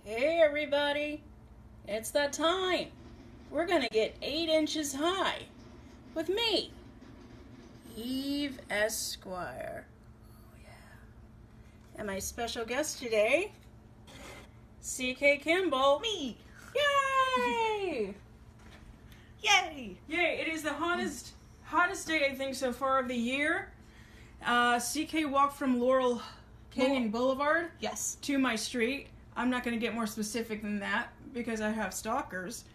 Hey everybody, it's that time. We're gonna get 8 inches high with me, Esquire. Oh yeah. And my special guest today, CK KIMBALL. Me! Yay! Yay! Yay, it is the hottest day I think so far of the year. CK walked from Laurel Canyon Boulevard Yes. to my street. I'm not going to get more specific than that because I have stalkers.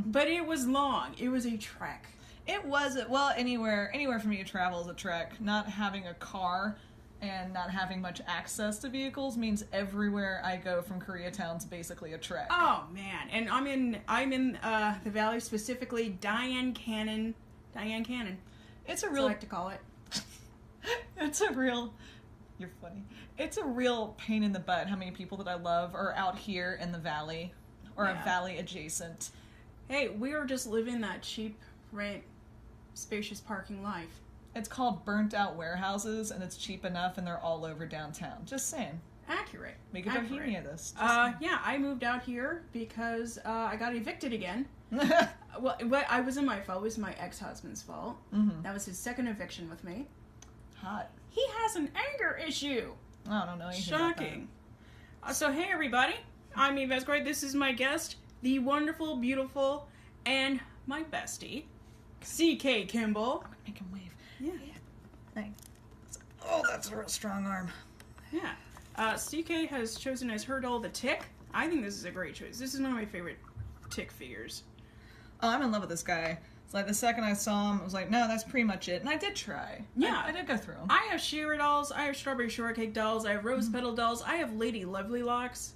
But it was long. It was a trek. It was, well, anywhere for me to travel is a trek. Not having a car and not having much access to vehicles means everywhere I go from Koreatown's basically a trek. Oh man, and I'm in the valley, specifically Diane Cannon. It's a As I real, like to call it. you're funny. It's a real pain in the butt how many people that I love are out here in the valley or Yeah. a valley adjacent. Hey, we are just living that cheap rent, spacious parking life. It's called burnt out warehouses and it's cheap enough and they're all over downtown. Just saying. Accurate. Make a bohemia of this. Yeah, I moved out here because I got evicted again. Well, I wasn't my fault. It was my ex-husband's fault. Mm-hmm. That was his second eviction with me. Hot. He has an anger issue. I don't know anything Shocking. So hey everybody, I'm Esquire. This is my guest, the wonderful, beautiful, and my bestie, CK KIMBALL. about that. Make him wave. Yeah. Thanks. Oh, that's a real strong arm. Yeah. CK has chosen as her doll the Tick. I think this is a great choice. This is one of my favorite Tick figures. Oh, I'm in love with this guy. It's like the second I saw him, I was like, no, that's pretty much it. And I did try. Yeah. I did go through them. I have Shira dolls, I have Strawberry Shortcake dolls, I have Rose Petal dolls, I have Lady Lovely Locks.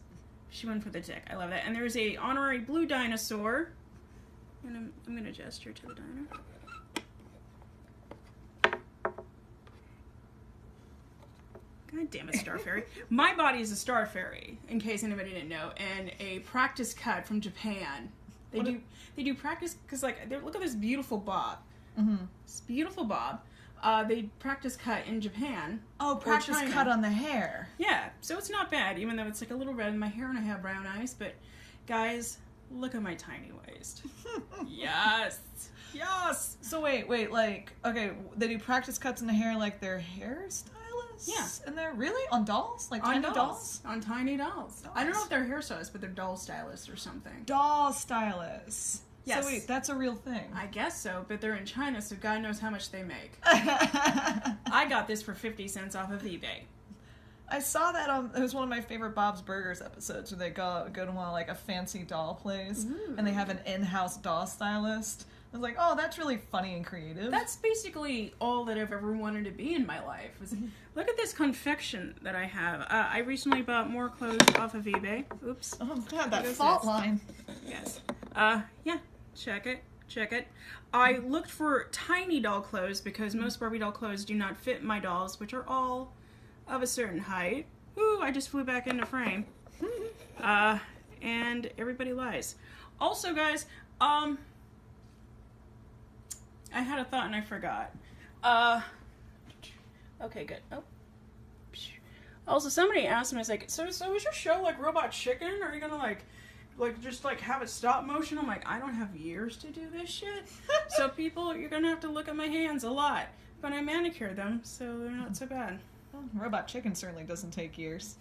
She went for the Tick. I love that. And there's a honorary blue dinosaur. I'm gonna gesture to the dino. God damn it, Star Fairy. My body is a Star Fairy, in case anybody didn't know, and a practice cut from Japan. They do practice, because like, look at this beautiful bob. Mm-hmm. This beautiful bob. They practice cut in Japan. Oh, or practice China. cut on the hair. Yeah, so it's not bad, even though it's like a little red in my hair and I have brown eyes, but guys, look at my tiny waist. Yes! Yes! So wait, like, okay, they do practice cuts in the hair like they're hairstylists? Yeah. And they're really? On dolls? Like On tiny dolls? On tiny dolls. I don't know if they're hairstylists, but they're doll stylists or something. Doll stylists. Yes. So wait, that's a real thing. I guess so, but they're in China, so God knows how much they make. I got this for 50 cents off of eBay. I saw that on, it was one of my favorite Bob's Burgers episodes where they go to one, like a fancy doll place and they have an in-house doll stylist. I was like, oh, that's really funny and creative. That's basically all that I've ever wanted to be in my life. Look at this confection that I have. I recently bought more clothes off of eBay. Oops. Oh god, that Because fault it's- line. Yes. Yeah. Check it. I looked for tiny doll clothes because most Barbie doll clothes do not fit my dolls, which are all of a certain height. Ooh, I just flew back into frame. And everybody lies. Also, guys, I had a thought and I forgot. Okay, good. Oh. Also, somebody asked me, I was like, so is your show like Robot Chicken? Are you gonna just have it stop motion? I'm like, I don't have years to do this shit. So people, you're gonna have to look at my hands a lot. But I manicure them, so they're not so bad. Well, Robot Chicken certainly doesn't take years.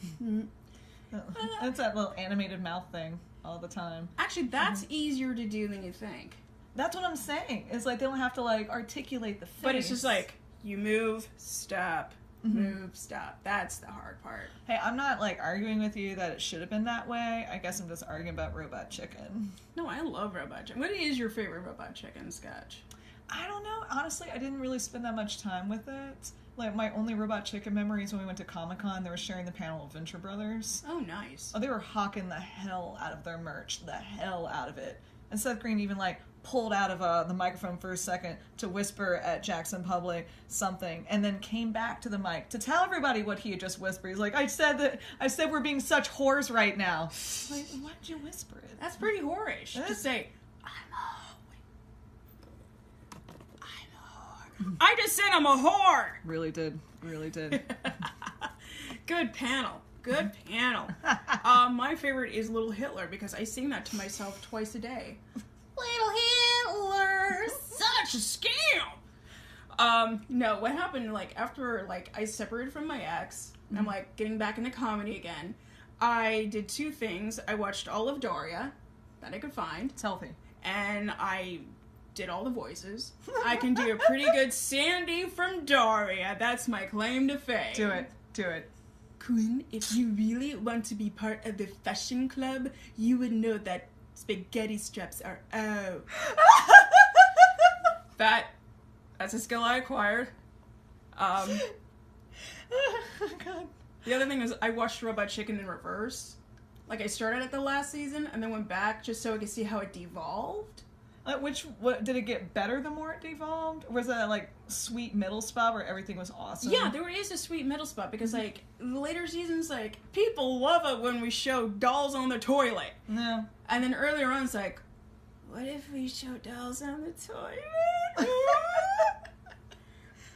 That's that little animated mouth thing all the time. Actually, that's easier to do than you think. That's what I'm saying. It's like they don't have to like articulate the face. But it's just like, you move, stop, move, stop. That's the hard part. Hey, I'm not like arguing with you that it should have been that way. I guess I'm just arguing about Robot Chicken. No, I love Robot Chicken. What is your favorite Robot Chicken sketch? I don't know. Honestly, I didn't really spend that much time with it. Like, my only Robot Chicken memories when we went to Comic-Con, they were sharing the panel of Venture Brothers. Oh, nice. Oh, they were hawking the hell out of their merch. The hell out of it. And Seth Green even, like, pulled out of the microphone for a second to whisper at Jackson Public something, and then came back to the mic to tell everybody what he had just whispered. He's like, I said we're being such whores right now. Like, why did you whisper it? That's pretty whorish. To say, I'm a whore. I just said I'm a whore. Really did. Good panel. Good panel. My favorite is Little Hitler because I sing that to myself twice a day. Little Hitler, such a scam. No, what happened, like, after, like, I separated from my ex, and I'm, like, getting back into comedy again, I did two things. I watched all of Daria, that I could find. It's healthy. And I did all the voices. I can do a pretty good Sandy from Daria. That's my claim to fame. Do it. Do it. Quinn, if you really want to be part of the fashion club, you would know that spaghetti straps are out. That's a skill I acquired. Oh, God. The other thing is I watched Robot Chicken in reverse. Like, I started at the last season and then went back just so I could see how it devolved. What did it get better the more it devolved? Or was that like sweet middle spot where everything was awesome? Yeah, there is a sweet middle spot because like the later seasons, like people love it when we show dolls on the toilet. No. And then earlier on, it's like, what if we show dolls on the toilet?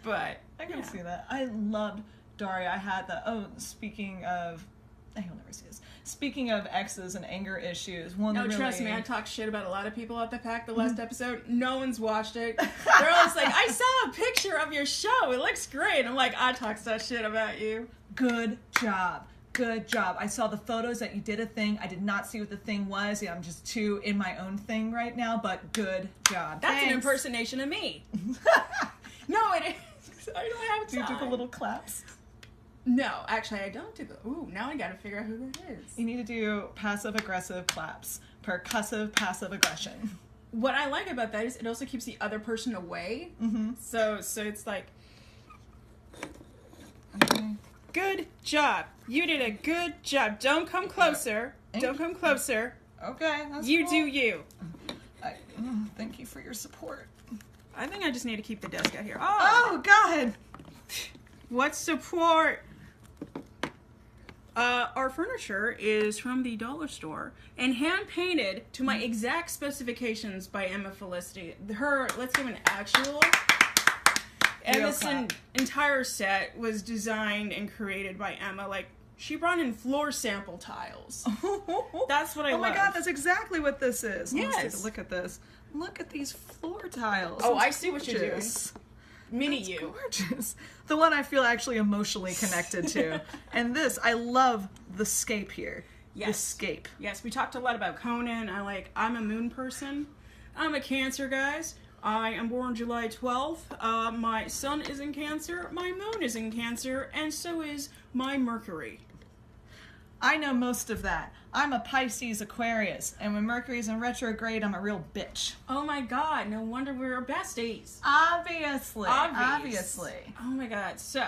But I can see that. I loved Daria. I had the speaking of. He'll never see this. Speaking of exes and anger issues, trust me, I talked shit about a lot of people at the pack the last episode. No one's watched it. They're always like, I saw a picture of your show. It looks great. I'm like, I talk such shit about you. Good job. Good job. I saw the photos that you did a thing. I did not see what the thing was. Yeah, I'm just too in my own thing right now, but good job. That's an impersonation of me. No, it is. I don't have time. Do you do the little claps? No, actually, I don't do the... Ooh, now I gotta figure out who that is. You need to do passive-aggressive claps. Percussive passive aggression. What I like about that is it also keeps the other person away. Mm-hmm. So it's like... Okay. Good job. You did a good job. Don't come closer. Don't come closer. Okay, that's You cool. do you. Thank you for your support. I think I just need to keep the desk out here. Oh God! What support? Our furniture is from the dollar store and hand painted to my exact specifications by Emma Felicity. Let's give an actual. Emma's entire set was designed and created by Emma. Like, she brought in floor sample tiles. That's what I love. Oh my God, that's exactly what this is. Yes. Let's take a look at this. Look at these floor tiles. Oh, That's I see what you're doing. Mini That's you. Gorgeous. The one I feel actually emotionally connected to. And this, I love the scape here. Yes. The scape. Yes, we talked a lot about Conan. I'm a moon person. I'm a Cancer, guys. I am born July 12th. My sun is in Cancer, my moon is in Cancer, and so is my Mercury. I know most of that. I'm a Pisces Aquarius, and when Mercury's in retrograde, I'm a real bitch. Oh my God, no wonder we're besties. Obviously. Oh my God, so,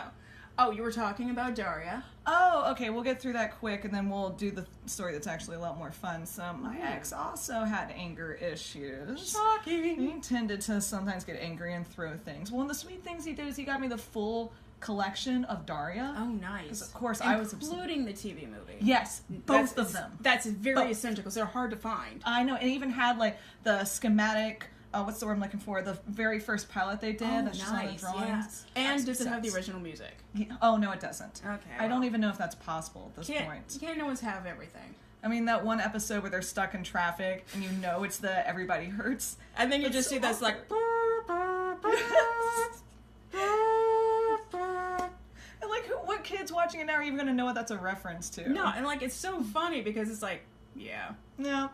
you were talking about Daria. Oh, okay, we'll get through that quick, and then we'll do the story that's actually a lot more fun. So, my ex also had anger issues. Shocking. He tended to sometimes get angry and throw things. One of the sweet things he did is he got me the full collection of Daria. Oh, nice. Of course, including the TV movie. Yes, both of them. That's very essential because they're hard to find. I know, and it even had like the schematic. What's the word I'm looking for? The very first pilot they did. Oh, that's just on the drawings. Yes. And does it have the original music? Yeah. Oh no, it doesn't. Okay. I don't even know if that's possible at this point. You can't always have everything. I mean, that one episode where they're stuck in traffic and you know it's the Everybody Hurts. And then you just see that's like... And like, what kids watching it now are even going to know what that's a reference to? No, and like, it's so funny because it's like, yeah. No.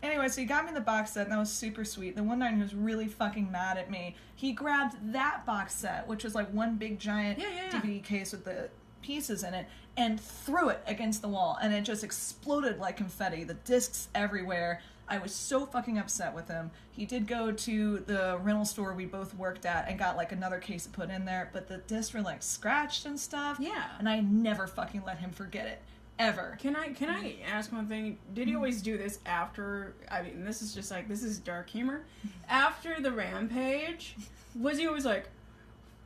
Anyway, so he got me the box set, and that was super sweet. The one night he was really fucking mad at me. He grabbed that box set, which was like one big giant DVD case with the pieces in it, and threw it against the wall, and it just exploded like confetti. The discs everywhere. I was so fucking upset with him. He did go to the rental store we both worked at and got like another case to put in there, but the discs were like scratched and stuff. Yeah. And I never fucking let him forget it. Ever. Can I ask one thing? Did he always do this after, I mean, this is just like, this is dark humor. After the rampage, was he always like,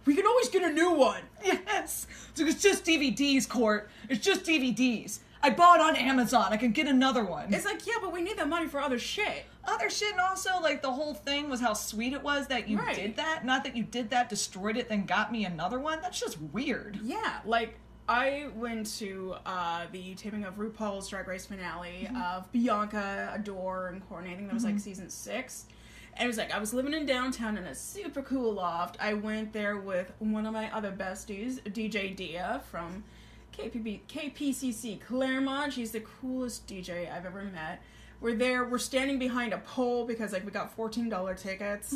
we can always get a new one? Yes. It's just DVDs, Court. It's just DVDs. I bought on Amazon. I can get another one. It's like, yeah, but we need that money for other shit. Other shit, and also, like, the whole thing was how sweet it was that you did that. Not that you did that, destroyed it, then got me another one. That's just weird. Yeah, like, I went to the taping of RuPaul's Drag Race finale of Bianca, Adore, and Courtney. I think that was like season 6. And it was like, I was living in downtown in a super cool loft. I went there with one of my other besties, DJ Dia from KPCC Claremont. She's the coolest DJ I've ever met. We're standing behind a pole because, like, we got $14 tickets.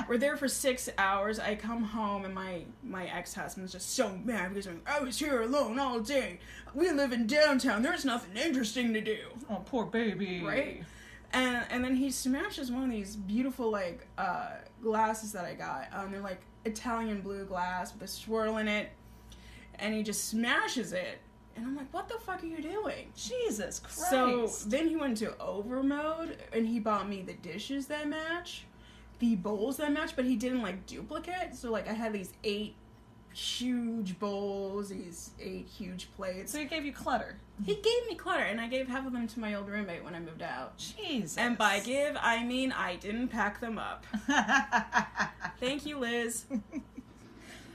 We're there for 6 hours. I come home and my ex-husband's just so mad because I was here alone all day. We live in downtown. There's nothing interesting to do. Oh, poor baby. Right? And then he smashes one of these beautiful, like, glasses that I got. They're, like, Italian blue glass with a swirl in it. And he just smashes it. And I'm like, what the fuck are you doing? Jesus Christ. So then he went to over mode, and he bought me the dishes that match, the bowls that match, but he didn't, like, duplicate. So, like, I had these 8 huge bowls, these 8 huge plates. So he gave you clutter. He gave me clutter, and I gave half of them to my old roommate when I moved out. Jesus. And by give, I mean I didn't pack them up. Thank you, Liz.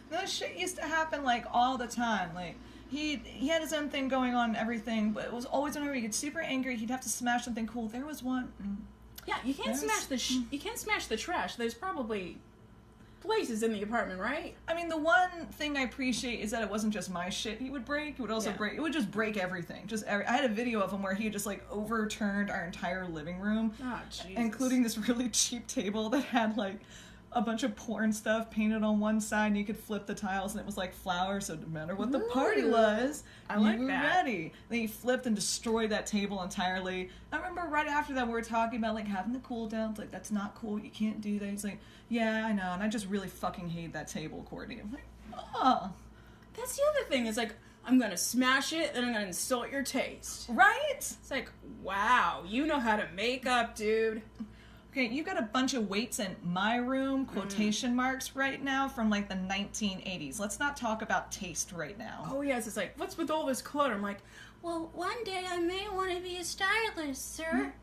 That shit used to happen, like, all the time. Like, he had his own thing going on and everything, but it was always whenever he'd get super angry, he'd have to smash something cool. There was one... Yeah, you can't smash the trash. There's probably places in the apartment, right? I mean, the one thing I appreciate is that it wasn't just my shit he would break. He would also break... It would just break everything. I had a video of him where he just, like, overturned our entire living room. Oh, Jesus. Including this really cheap table that had, like, a bunch of porn stuff painted on one side, and you could flip the tiles, and it was like flowers, so no matter what the party was, you were ready. Then he flipped and destroyed that table entirely. I remember right after that we were talking about, like, having the cool downs, like, that's not cool, you can't do that. He's like, yeah, I know, and I just really fucking hate that table, Courtney. I'm like, oh. That's the other thing, is like, I'm gonna smash it, then I'm gonna insult your taste. Right? It's like, wow, you know how to make up, dude. Okay, you've got a bunch of weights in my room, quotation marks, right now, from, like, the 1980s. Let's not talk about taste right now. Oh, yes, it's like, what's with all this clutter? I'm like, well, one day I may want to be a stylist, sir.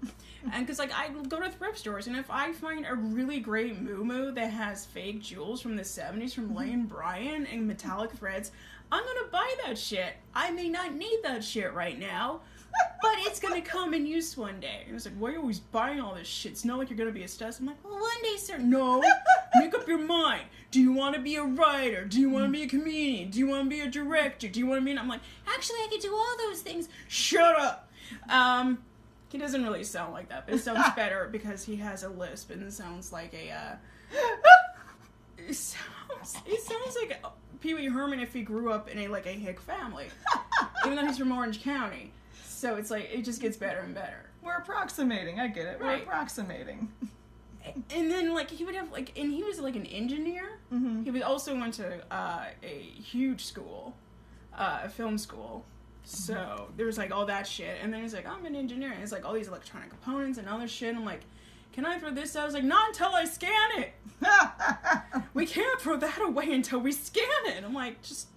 And because, like, I go to thrift stores, and if I find a really great muumuu that has fake jewels from the 70s from Lane Bryant and metallic threads, I'm gonna buy that shit. I may not need that shit right now, but it's gonna come in use one day. And it's like, why are you always buying all this shit? It's not like you're gonna be a stylist. I'm like, well, one day, sir. No, make up your mind. Do you want to be a writer? Do you want to be a comedian? Do you want to be a director? Do you want to be? I'm like, actually, I could do all those things. Shut up. He doesn't really sound like that, but it sounds better because he has a lisp and it sounds like a. It sounds like Pee Wee Herman if he grew up in a Hick family, even though he's from Orange County. So it's like, it just gets better and better. We're approximating. I get it. We're approximating. And then, like, he would have, like, and he was, like, an engineer. Mm-hmm. He also went to a huge school, a film school. So there was, like, all that shit. And then he's like, I'm an engineer. And it's, like, all these electronic components and other shit. I'm like, can I throw this out? I was like, not until I scan it. We can't throw that away until we scan it. I'm like, just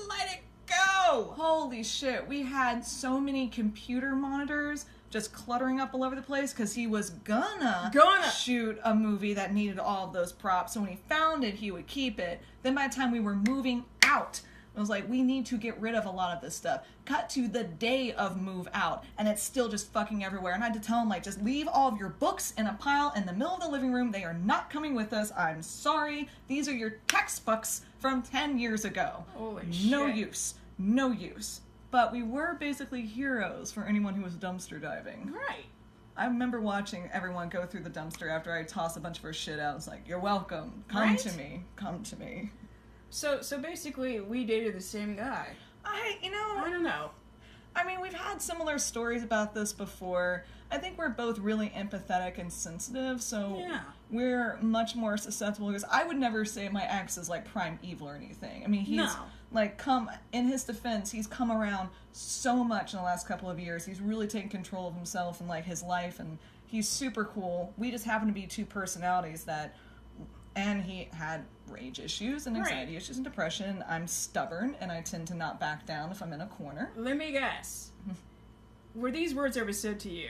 let it go. Holy shit, we had so many computer monitors just cluttering up all over the place because he was gonna shoot a movie that needed all of those props. So when he found it, he would keep it. Then by the time we were moving out, it was like, we need to get rid of a lot of this stuff. Cut to the day of move out, and it's still just fucking everywhere. And I had to tell him, like, just leave all of your books in a pile in the middle of the living room. They are not coming with us. I'm sorry. These are your textbooks from 10 years ago. Holy shit. No use. No use. But we were basically heroes for anyone who was dumpster diving. Right. I remember watching everyone go through the dumpster after I tossed a bunch of her shit out. It's like, you're welcome. Come to me. Come to me. So basically, we dated the same guy. I don't know. I mean, we've had similar stories about this before. I think we're both really empathetic and sensitive, so we're much more susceptible, because I would never say my ex is, like, prime evil or anything. I mean, he's, in his defense, he's come around so much in the last couple of years. He's really taken control of himself and, like, his life, and he's super cool. We just happen to be two personalities and he had rage issues and anxiety issues and depression. I'm stubborn, and I tend to not back down if I'm in a corner. Let me guess. Were these words ever said to you?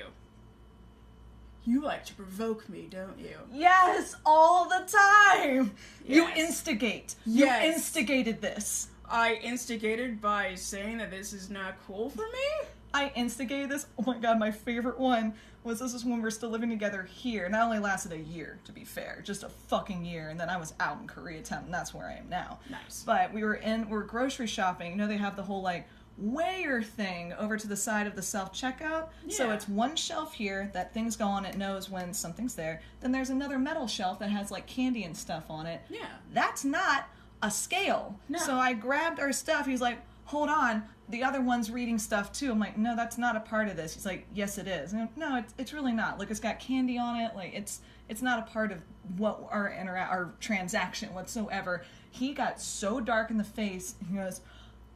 You like to provoke me, don't you? Yes, all the time! Yes. You instigate. You Yes. instigated this. I instigated by saying that this is not cool for me. I instigated this. Oh my god, my favorite one was this is when we're still living together here. And that only lasted a year, to be fair. Just a fucking year. And then I was out in Koreatown, and that's where I am now. Nice. But we're grocery shopping. You know, they have the whole, like, weigher thing over to the side of the self-checkout. Yeah. So it's one shelf here that things go on, it knows when something's there. Then there's another metal shelf that has, like, candy and stuff on it. Yeah. That's not a scale. No. So I grabbed our stuff. He's like, hold on, the other one's reading stuff too. I'm like, no, that's not a part of this. He's like, yes, it is. And no, it's really not. Like, it's got candy on it. Like, it's not a part of what our transaction whatsoever. He got so dark in the face. He goes,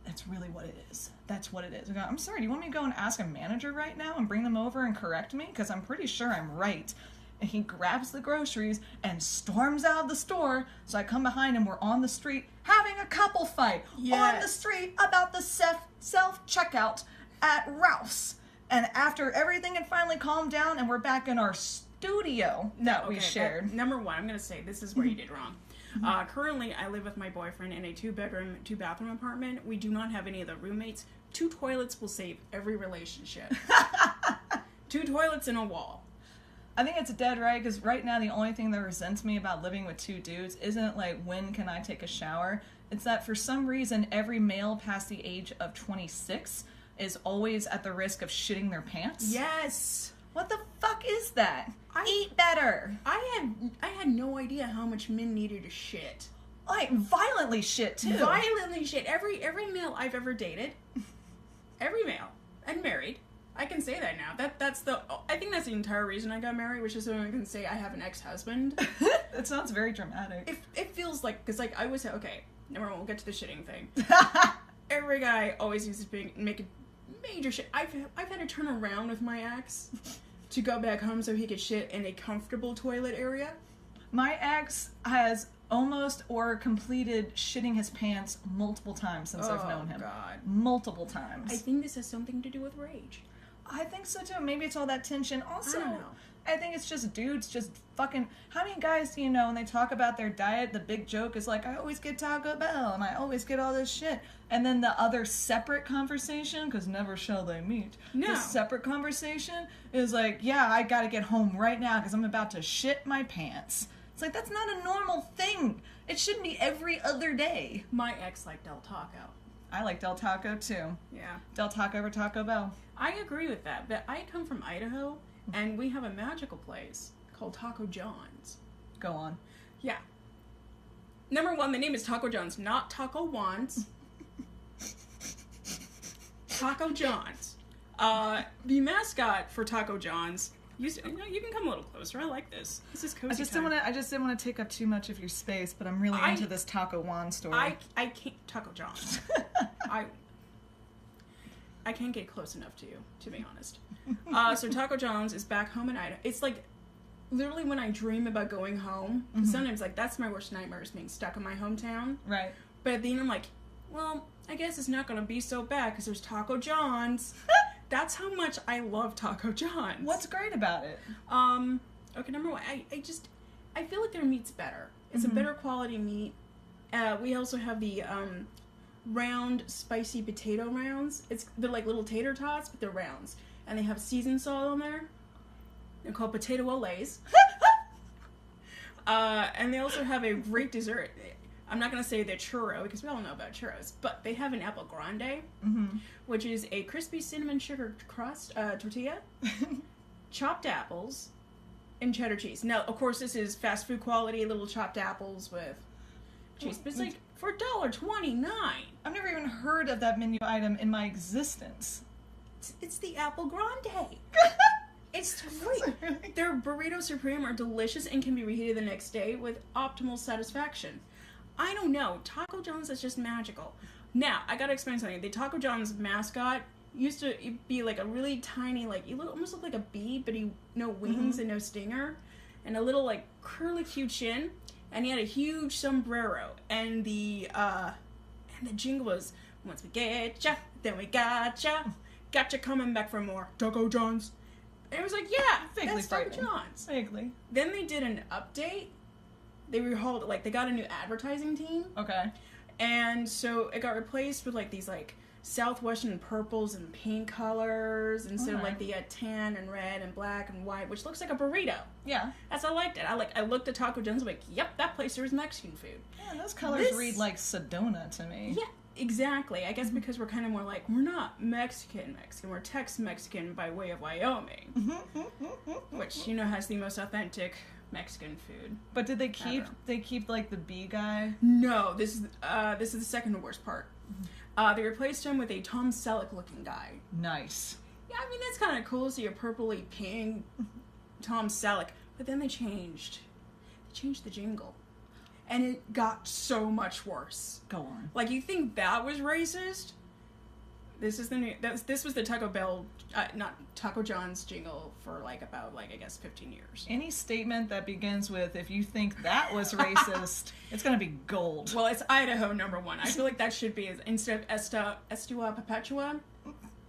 that's really what it is. That's what it is. I go, I'm sorry, do you want me to go and ask a manager right now and bring them over and correct me? Because I'm pretty sure I'm right. And he grabs the groceries and storms out of the store. So I come behind him. We're on the street having a couple fight. Yes. On the street about the self-checkout at Ralph's. And after everything had finally calmed down and we're back in our studio that we shared. Number one, I'm going to say this is where you did wrong. Currently, I live with my boyfriend in a 2-bedroom, 2-bathroom apartment. We do not have any of the roommates. 2 toilets will save every relationship. 2 toilets and a wall. I think it's dead right, because right now the only thing that resents me about living with 2 dudes isn't like, when can I take a shower? It's that for some reason every male past the age of 26 is always at the risk of shitting their pants. Yes. What the fuck is that? Eat better. I had no idea how much men needed to shit. Like, violently shit, too. Violently shit. Every male I've ever dated, every male, and married, I can say that now. I think that's the entire reason I got married, which is so I can say I have an ex-husband. It sounds very dramatic. It feels like, because like I always say, okay, never mind, we'll get to the shitting thing. Every guy always needs to make a major shit. I've had to turn around with my ex to go back home so he could shit in a comfortable toilet area. My ex has almost or completed shitting his pants multiple times since I've known him. God. Multiple times. I think this has something to do with rage. I think so too. Maybe it's all that tension. Also, I don't know. I think it's just dudes just fucking... How many guys do you know when they talk about their diet, the big joke is like, I always get Taco Bell and I always get all this shit. And then the other separate conversation, because never shall they meet. No. The separate conversation is like, yeah, I gotta get home right now because I'm about to shit my pants. It's like, that's not a normal thing. It shouldn't be every other day. My ex liked Del Taco. I like Del Taco too. Yeah. Del Taco over Taco Bell. I agree with that, but I come from Idaho, and we have a magical place called Taco John's. Go on. Yeah. Number one, the name is Taco John's, not Taco Wands. Taco John's. The mascot for Taco John's. You can come a little closer. I like this. This is cozy. I just didn't want to take up too much of your space, but I'm really into this Taco Juan story. I can't Taco John's. I can't get close enough to you, to be honest. So Taco John's is back home in Idaho. It's like literally when I dream about going home. Sometimes like that's my worst nightmare, is being stuck in my hometown. Right. But at the end I'm like, well, I guess it's not gonna be so bad because there's Taco John's. That's how much I love Taco John's. What's great about it? Okay, number one, I feel like their meat's better. It's a better quality meat. We also have the round spicy potato rounds. They're like little tater tots, but they're rounds, and they have seasoned salt on there. They're called potato olays. And they also have a great dessert. I'm not going to say they're churro, because we all know about churros, but they have an apple grande, which is a crispy cinnamon sugar crust tortilla, chopped apples, and cheddar cheese. Now, of course, this is fast food quality, little chopped apples with cheese, but it's like for $1.29. I've never even heard of that menu item in my existence. It's the apple grande. It's great. Their burrito supreme are delicious and can be reheated the next day with optimal satisfaction. I don't know. Taco John's is just magical. Now, I gotta explain something. The Taco John's mascot used to be like a really tiny, like, he almost looked like a bee, but no wings and no stinger, and a little, like, curlicue chin, and he had a huge sombrero, and the jingle was, once we get ya, then we gotcha coming back for more. Taco John's. And it was like, yeah, that's Taco John's. Vaguely. Then they did an update. They rehauled it, like, they got a new advertising team. Okay. And so it got replaced with, like, these, like, Southwestern purples and pink colors instead of, like, the tan and red and black and white, which looks like a burrito. Yeah. As I liked it. I looked at Taco John's, I'm like, yep, that place serves Mexican food. Yeah, those colors read like Sedona to me. Yeah, exactly. I guess because we're kind of more like, we're not Mexican, we're Tex-Mexican by way of Wyoming. Which, you know, has the most authentic Mexican food. But did they keep like the bee guy? No, this is the second worst part. They replaced him with a Tom Selleck looking guy. Nice. Yeah, I mean, that's kind of cool. See a purpley pink Tom Selleck. But then they changed the jingle. And it got so much worse. Go on. Like, you think that was racist? This is the new. This was the Taco Bell, not Taco John's jingle for like about I guess 15 years. Any statement that begins with "if you think that was racist," it's gonna be gold. Well, it's Idaho #1. I feel like that should be instead of Estua Perpetua,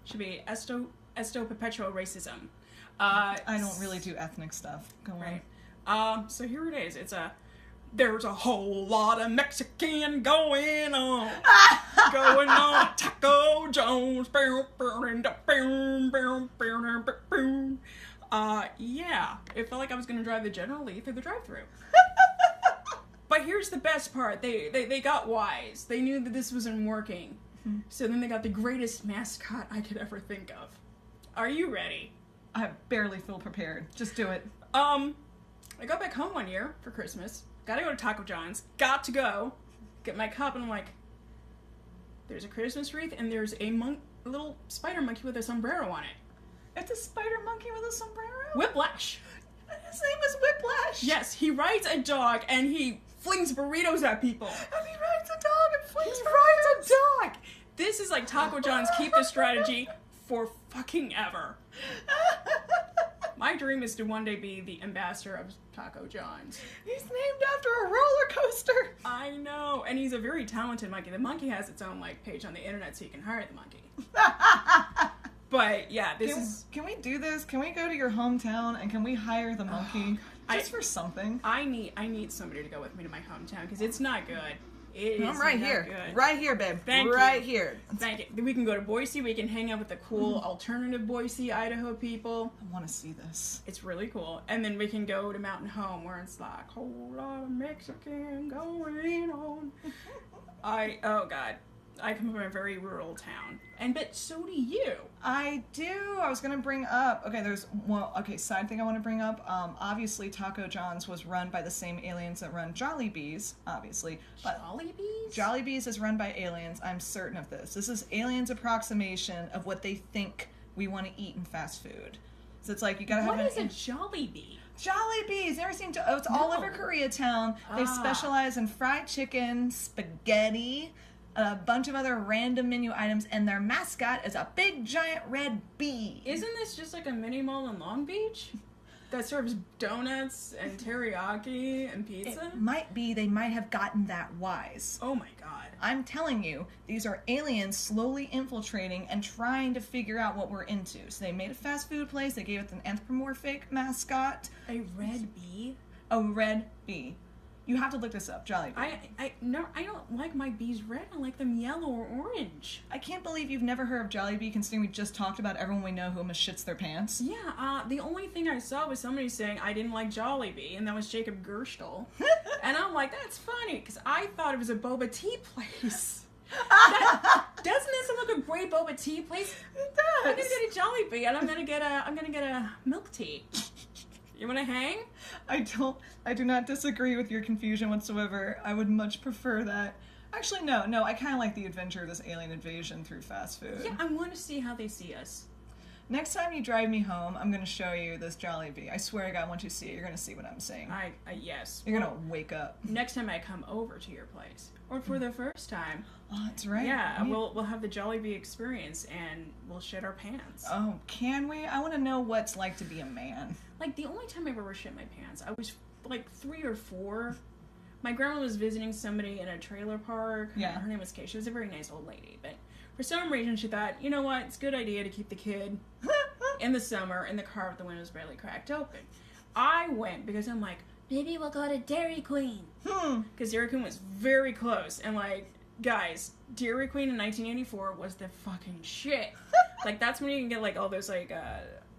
should be Esto Perpetua racism. I don't really do ethnic stuff. Go on. Right. So here it is. There's a whole lot of Mexican going on. Going on at Taco John's. Yeah. It felt like I was going to drive the General Lee through the drive-thru. But here's the best part. They got wise. They knew that this wasn't working. So then they got the greatest mascot I could ever think of. Are you ready? I barely feel prepared. Just do it. I got back home one year for Christmas. Gotta go to Taco John's. Got to go. Get my cup, and I'm like, there's a Christmas wreath, and there's a little spider monkey with a sombrero on it. It's a spider monkey with a sombrero? Whiplash. His name is Whiplash. Yes, he rides a dog, and he flings burritos at people. And he rides a dog and flings burritos. Rides a dog. This is like Taco John's keep the strategy for fucking ever. My dream is to one day be the ambassador of Taco John's. He's named after a roller coaster. I know, and he's a very talented monkey. The monkey has its own page on the internet, so you can hire the monkey. But yeah, Can we do this? Can we go to your hometown and can we hire the monkey just for something? I need somebody to go with me to my hometown because it's not good. I'm right here. Good. Right here, babe. Thank you. Right here. Thank you. We can go to Boise. We can hang out with the cool alternative Boise, Idaho people. I want to see this. It's really cool. And then we can go to Mountain Home where it's like, whole lot of Mexican going on. Oh God. I come from a very rural town. But so do you. I do. I was going to bring up, side thing I want to bring up. Obviously, Taco John's was run by the same aliens that run Jollibee's, obviously. But Jollibee's? Jollibee's is run by aliens. I'm certain of this. This is aliens' approximation of what they think we want to eat in fast food. So it's like, you got to have What is a Jollibee? Jollibee's. Never seen it's all over Koreatown. They specialize in fried chicken, spaghetti, a bunch of other random menu items, and their mascot is a big giant red bee. Isn't this just like a mini mall in Long Beach that serves donuts and teriyaki and pizza? It might be. They might have gotten that wise. Oh my God. I'm telling you, these are aliens slowly infiltrating and trying to figure out what we're into. So they made a fast food place. They gave it an anthropomorphic mascot. A red bee? A red bee. You have to look this up, Jollibee. I don't like my bees red. I like them yellow or orange. I can't believe you've never heard of Jollibee, considering we just talked about everyone we know who almost shits their pants. Yeah, the only thing I saw was somebody saying I didn't like Jollibee, and that was Jacob Gerstel. And I'm like, that's funny, because I thought it was a boba tea place. Doesn't this look like a great boba tea place? It does. I'm gonna get a Jollibee, and I'm gonna get a milk tea. You want to hang? I do not disagree with your confusion whatsoever. I would much prefer that. Actually, no, I kind of like the adventure of this alien invasion through fast food. Yeah, I want to see how they see us. Next time you drive me home, I'm going to show you this Jollibee. I swear to God, once you see it, you're going to see what I'm saying. Yes. You're going to wake up. Next time I come over to your place, or for the first time. Oh, that's right. Yeah, we'll have the Jollibee experience, and we'll shit our pants. Oh, can we? I want to know what it's like to be a man. Like, the only time I've ever shit my pants, I was, 3 or 4. My grandma was visiting somebody in a trailer park. Yeah. Her name was Kay. She was a very nice old lady, but for some reason she thought, you know what, it's a good idea to keep the kid in the summer in the car with the windows barely cracked open. I went because I'm like, maybe we'll go to Dairy Queen. Because Dairy Queen was very close, and, guys, Dairy Queen in 1984 was the fucking shit. Like, that's when you can get, like, all those, like,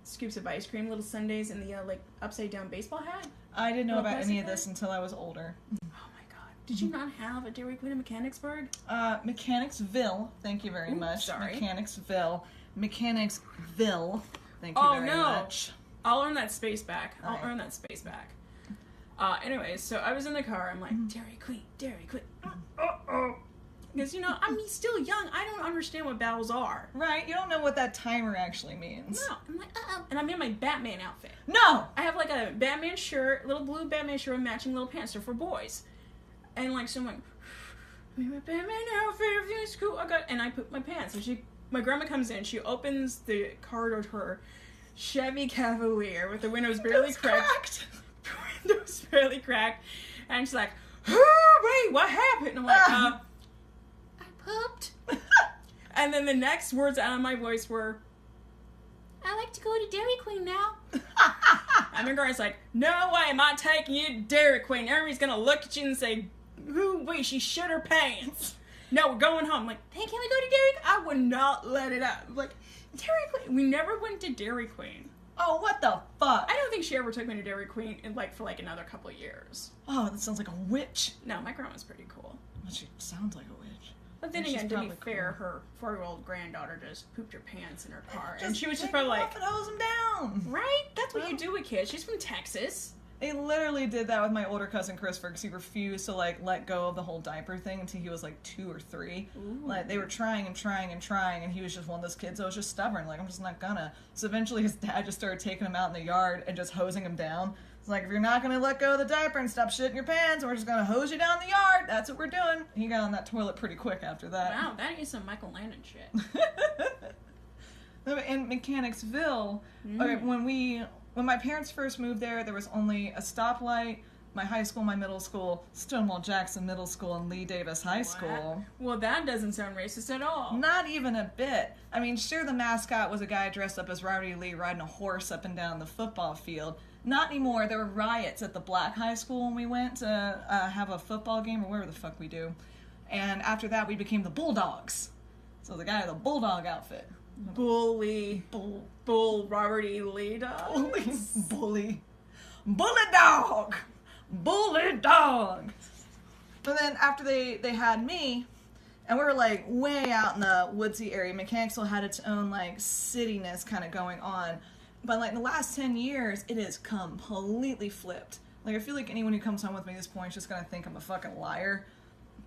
scoops of ice cream, little sundaes, and the, like, upside-down baseball hat. I didn't know about any of hat? this until I was older. Oh, my God. Did you not have a Dairy Queen in Mechanicsburg? Mechanicsville. Thank you very much. Sorry. Mechanicsville. Thank you very much. I'll earn that space back. Earn that space back. Anyways, so I was in the car. I'm like, Dairy Queen. Because, you know, I'm still young. I don't understand what vowels are. Right, you don't know what that timer actually means. No, I'm like, and I'm in my Batman outfit. No! I have, like, a Batman shirt, little blue Batman shirt with matching little pants. They're for boys. And, like, so I'm like, I'm in my Batman outfit, everything's cool. And I put my pants. And my grandma comes in. She opens the car door to her Chevy Cavalier with the windows barely cracked. Windows barely cracked. And she's like, oh, wait, what happened? And I'm like, I pooped. And then the next words out of my voice were, I like to go to Dairy Queen now. And my girl's like, no way am I taking you to Dairy Queen. Everybody's gonna look at you and say, wait, she shit her pants. No, we're going home. I'm like, hey, can we go to Dairy Queen? I would not let it out. I'm like, Dairy Queen. We never went to Dairy Queen. Oh, what the fuck? I don't think she ever took me to Dairy Queen for another couple of years. Oh, that sounds like a witch. No, my grandma's pretty cool. Well, she sounds like a witch. But then again, to be fair, her 4-year-old granddaughter just pooped her pants in her car. And she was just probably like, and hose them down. Right? That's what you do with kids. She's from Texas. They literally did that with my older cousin Christopher because he refused to, like, let go of the whole diaper thing until he was, like, 2 or 3. Ooh. Like, they were trying, and he was just one of those kids that was just stubborn. Like, I'm just not gonna. So eventually his dad just started taking him out in the yard and just hosing him down. It's like, if you're not gonna let go of the diaper and stop shitting your pants, we're just gonna hose you down the yard. That's what we're doing. He got on that toilet pretty quick after that. Wow, that is some Michael Landon shit. In Mechanicsville, okay, when my parents first moved there was only a stoplight, my high school, my middle school, Stonewall Jackson Middle School, and Lee Davis High School. Well, that doesn't sound racist at all. Not even a bit. I mean, sure, the mascot was a guy dressed up as Rowdy Lee riding a horse up and down the football field. Not anymore. There were riots at the black high school when we went to have a football game, or whatever the fuck we do. And after that, we became the Bulldogs. So the guy with the Bulldog outfit. Bull Robert E. Lee dog. Bully dog. But then after they had me, and we were like way out in the woodsy area, Mechanicsville had its own like cityness kind of going on. But like in the last 10 years, it is completely flipped. Like I feel like anyone who comes home with me at this point is just gonna think I'm a fucking liar.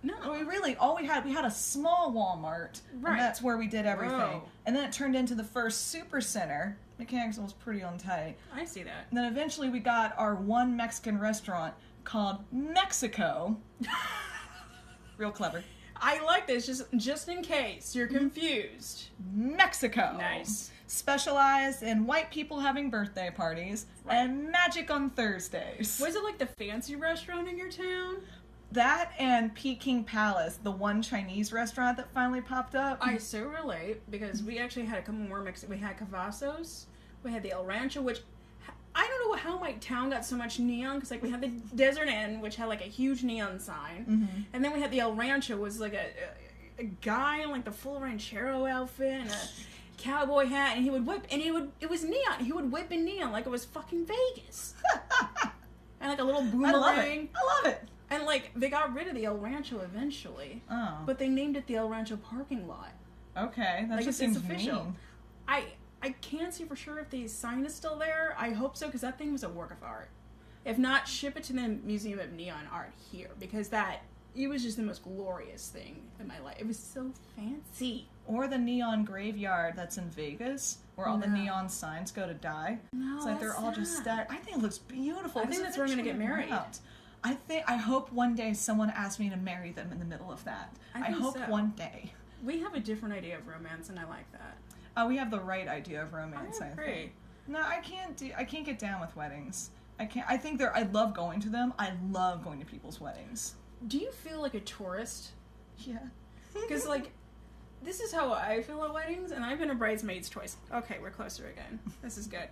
No, we had a small Walmart, right, and that's where we did everything. Whoa. And then it turned into the first super center. Mechanicsville was pretty on tight. I see that. And then eventually we got our one Mexican restaurant called Mexico. Real clever. I like this, just in case you're confused. Mexico. Nice. Specialized in white people having birthday parties, right, and magic on Thursdays. Was it like the fancy restaurant in your town? That and Peking Palace, the one Chinese restaurant that finally popped up. I so relate, because we actually had a couple more we had Cavazos, we had the El Rancho, which, I don't know how my town got so much neon, because like we had the Desert Inn, which had like a huge neon sign, and then we had the El Rancho, was like a guy in like the full ranchero outfit, and a cowboy hat, and he would whip, and it was neon, he would whip in neon like it was fucking Vegas. And like a little boomerang. I love it. And, like, they got rid of the El Rancho eventually. Oh. But they named it the El Rancho parking lot. Okay, that like, just seems official. Mean. I can't see for sure if the sign is still there. I hope so, because that thing was a work of art. If not, ship it to the Museum of Neon Art here, because it was just the most glorious thing in my life. It was so fancy. Or the neon graveyard that's in Vegas, where all the neon signs go to die. No, it's like they're all just stacked. I think it looks beautiful. I think that's where I'm going to get married. I hope one day someone asks me to marry them in the middle of that. I hope so. One day. We have a different idea of romance, and I like that. We have the right idea of romance, I think. No, I can't get down with weddings. I love going to them. I love going to people's weddings. Do you feel like a tourist? Yeah. Because, like, this is how I feel at weddings, and I've been a bridesmaid's twice. Okay, we're closer again. This is good.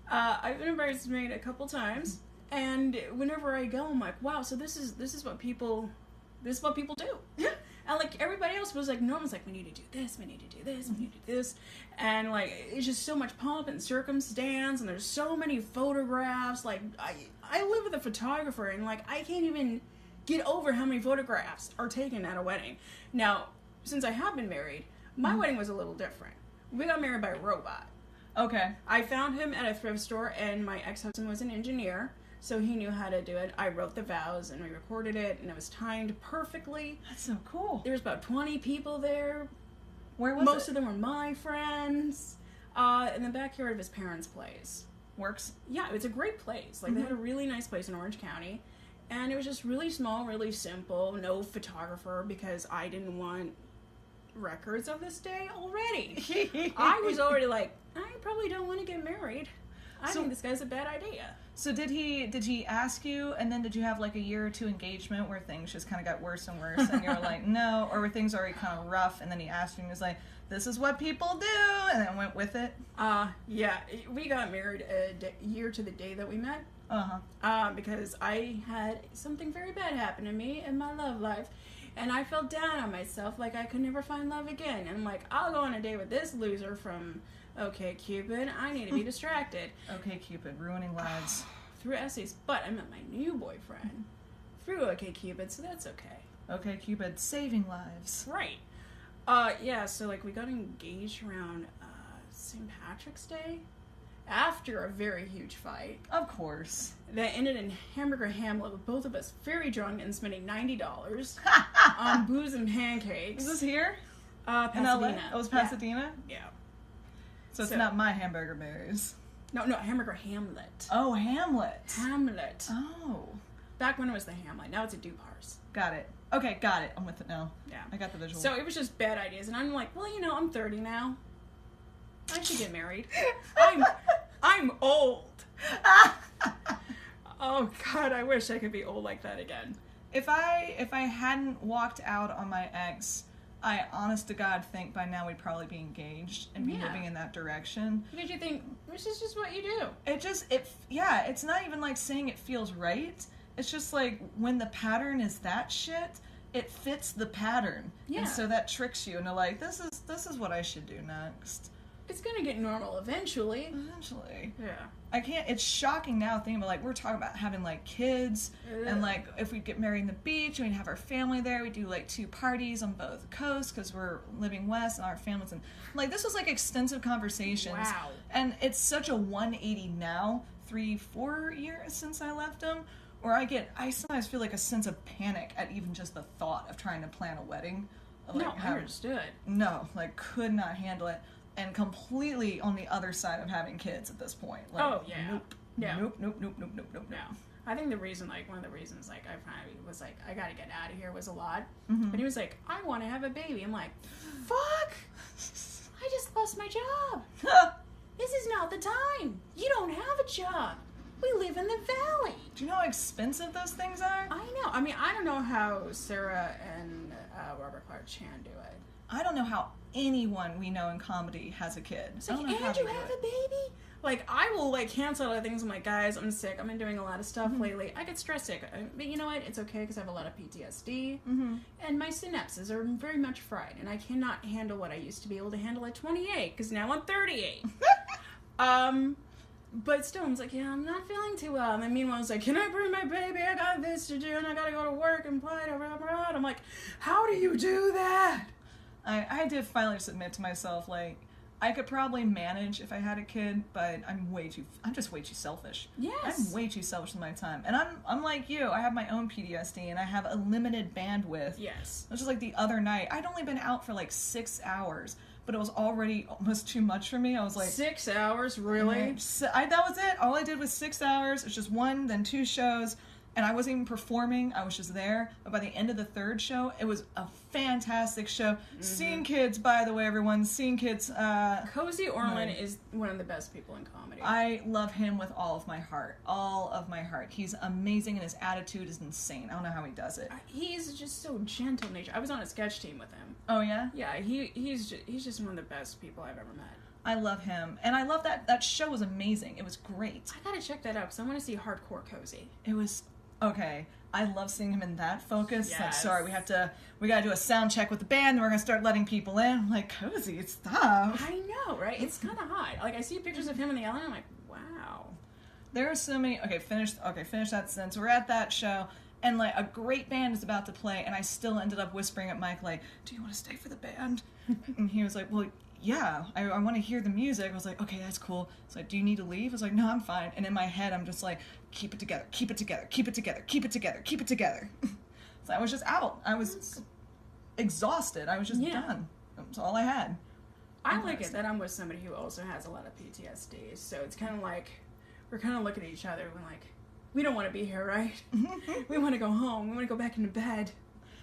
I've been a bridesmaid a couple times, And whenever I go, I'm like, wow, so this is what people do. And like everybody else was like, no one's like, we need to do this, we need to do this, we need to do this. And like, it's just so much pomp and circumstance, and there's so many photographs. Like, I live with a photographer, and like, I can't even get over how many photographs are taken at a wedding. Now, since I have been married, my wedding was a little different. We got married by a robot. Okay. I found him at a thrift store, and my ex-husband was an engineer, so he knew how to do it. I wrote the vows, and we recorded it, and it was timed perfectly. That's so cool. There was about 20 people there. Where was Most it? of them were my friends. In the backyard of his parents' place. Works. Yeah, it's a great place. Like, they had a really nice place in Orange County. And it was just really small, really simple. No photographer, because I didn't want records of this day already. I was already like, I probably don't want to get married. I think this guy's a bad idea. So did he ask you, and then did you have like a year or two engagement where things just kind of got worse and worse, and you were like, no, or were things already kind of rough, and then he asked you and he was like, this is what people do, and then went with it? Yeah, we got married a year to the day that we met. Because I had something very bad happen to me in my love life, and I felt down on myself, like I could never find love again. And I'm like, I'll go on a date with this loser from OK Cupid. I need to be distracted. OK Cupid, ruining lives. Through essays, but I met my new boyfriend through OK Cupid, so that's okay. OK Cupid, saving lives. Right. Yeah, so like we got engaged around St. Patrick's Day after a very huge fight. Of course. That ended in hamburger hamlet with both of us very drunk and spending $90 on booze and pancakes. Is this here? Pasadena. In LA? Oh, it was Pasadena? Yeah. So it's not my hamburger berries. No, hamburger hamlet. Oh, Hamlet. Hamlet. Oh. Back when it was the Hamlet. Now it's a Dupars. Got it. Okay, got it. I'm with it now. Yeah. I got the visual. So it was just bad ideas, and I'm like, well, I'm 30 now. I should get married. I'm old. Oh God, I wish I could be old like that again. If I hadn't walked out on my ex, I honest to God think by now we'd probably be engaged and be moving in that direction. Because you think this is just what you do. It's not even like saying it feels right. It's just like when the pattern is that shit, it fits the pattern. Yeah. And so that tricks you into like, this is what I should do next. It's gonna get normal eventually. Eventually. Yeah. It's shocking now thinking about, like, we're talking about having, like, kids, and, like, if we get married in the beach, and we'd have our family there, we do, like, 2 parties on both coasts, because we're living west, and our families, and, like, this was, like, extensive conversations. Wow. And it's such a 180 now, 3-4 years since I left him, where I sometimes feel like a sense of panic at even just the thought of trying to plan a wedding. I understood. No, like, could not handle it. And completely on the other side of having kids at this point. Like, oh, yeah. Nope. Yeah. Nope. No. I think the reason, like, one of the reasons, like, I finally was like, I gotta get out of here was a lot. Mm-hmm. But he was like, I want to have a baby. I'm like, fuck! I just lost my job. This is not the time. You don't have a job. We live in the valley. Do you know how expensive those things are? I know. I mean, I don't know how Sarah and Robert Clark Chan do it. I don't know how anyone we know in comedy has a kid. It's like, and you have a baby? Like, I will, like, cancel other things. I'm like, guys, I'm sick. I've been doing a lot of stuff lately. I get stress sick. But you know what? It's okay because I have a lot of PTSD. And my synapses are very much fried. And I cannot handle what I used to be able to handle at 28 because now I'm 38. But still, I was like, yeah, I'm not feeling too well. And then meanwhile, I was like, can I bring my baby? I got this to do, and I gotta go to work and play. I'm like, how do you do that? I did finally just admit to myself, like, I could probably manage if I had a kid, but I'm just way too selfish. Yes. I'm way too selfish with my time. And I'm like you, I have my own PTSD, and I have a limited bandwidth. Yes. It was just like the other night, I'd only been out for like 6 hours, but it was already almost too much for me. I was like... 6 hours? Really? That was it. All I did was 6 hours. It was just 1, then 2 shows. And I wasn't even performing. I was just there. But by the end of the 3rd show, it was a fantastic show. Scene Kids, by the way, everyone. Scene Kids. Cozy Orland is one of the best people in comedy. I love him with all of my heart. All of my heart. He's amazing, and his attitude is insane. I don't know how he does it. He's just so gentle in nature. I was on a sketch team with him. Oh, yeah? Yeah, he's just one of the best people I've ever met. I love him. And I love that show was amazing. It was great. I gotta check that out because I want to see Hardcore Cozy. It was, okay. I love seeing him in that focus. Yes. Like, sorry, we gotta do a sound check with the band, and we're gonna start letting people in. I'm like, Cozy, stop. I know, right? It's kind of hot. Like, I see pictures of him in the alley, and I'm like, wow. There are so many, finish that sentence. We're at that show, and like, a great band is about to play, and I still ended up whispering at Mike, like, do you want to stay for the band? And he was like, well, yeah, I want to hear the music. I was like, okay, that's cool. It's like, do you need to leave? I was like, no, I'm fine. And in my head, I'm just like, keep it together, keep it together, keep it together, keep it together, keep it together. So I was just out. I was exhausted. I was just done. That was all I had. I like it that I'm with somebody who also has a lot of PTSD. So it's kind of like, we're kind of looking at each other. We're like, we don't want to be here, right? We want to go home. We want to go back into bed.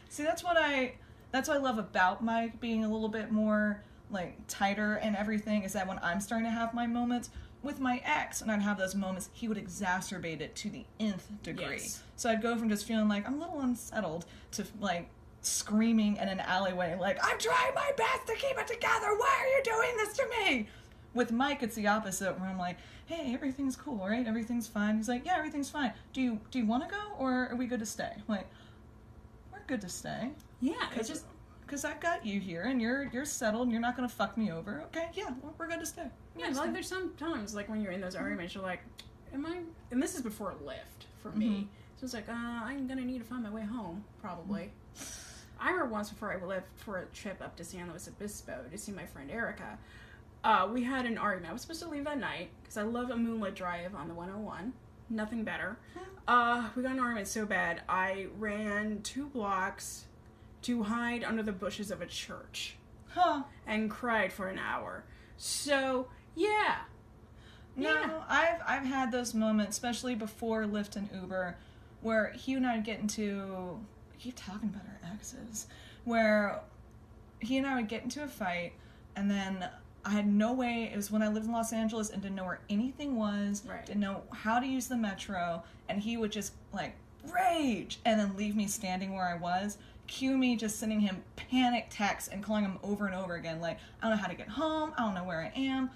See, that's what I love about Mike being a little bit more like tighter and everything, is that when I'm starting to have my moments with my ex and I'd have those moments, he would exacerbate it to the nth degree. Yes. So I'd go from just feeling like I'm a little unsettled to like screaming in an alleyway like, I'm trying my best to keep it together, why are you doing this to me? With Mike, it's the opposite, where I'm like, hey, everything's cool, right? Everything's fine. He's like, yeah, everything's fine. Do you want to go, or are we good to stay? I'm like, we're good to stay. Yeah, it's just... Because I've got you here, and you're settled, and you're not going to fuck me over. Okay, yeah, we're good to stay. Yeah, like there's some times, like when you're in those arguments, you're like, am I... And this is before Lyft, for me. So it's like, I'm going to need to find my way home, probably. I remember once before I left for a trip up to San Luis Obispo to see my friend Erica, we had an argument. I was supposed to leave that night, because I love a moonlit drive on the 101. Nothing better. We got an argument so bad, I ran 2 blocks to hide under the bushes of a church. And cried for an hour. So, yeah. No, I've had those moments, especially before Lyft and Uber, where he and I would get into... I keep talking about our exes. Where he and I would get into a fight, and then I had no way... It was when I lived in Los Angeles and didn't know where anything was, didn't know how to use the metro, and he would just, like, rage, and then leave me standing where I was. Cue me just sending him panic texts and calling him over and over again, like, I don't know how to get home, I don't know where I am.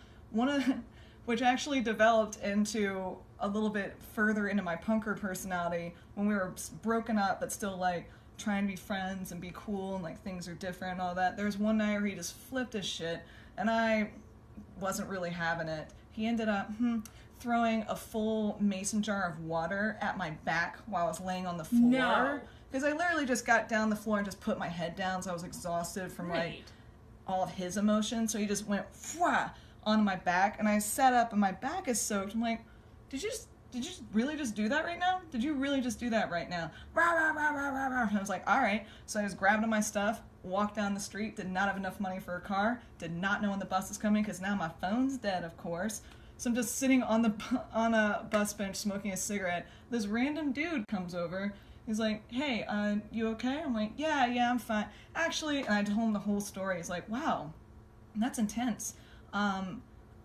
Which actually developed into a little bit further into my punker personality when we were broken up, but still, like, trying to be friends and be cool and, like, things are different and all that. There was one night where he just flipped his shit, and I wasn't really having it. He ended up throwing a full mason jar of water at my back while I was laying on the floor. No. Because I literally just got down the floor and just put my head down, so I was exhausted from, like, all of his emotions. So he just went, fwah, on my back, and I sat up, and my back is soaked. I'm like, did you really just do that right now? Did you really just do that right now? Rah, rah, rah, rah, rah, rah. And I was like, all right. So I just grabbed my stuff, walked down the street, did not have enough money for a car, did not know when the bus is coming, because now my phone's dead, of course. So I'm just sitting on a bus bench smoking a cigarette. This random dude comes over. He's like, hey, you okay? I'm like, yeah, I'm fine. Actually, and I told him the whole story. He's like, wow, that's intense. I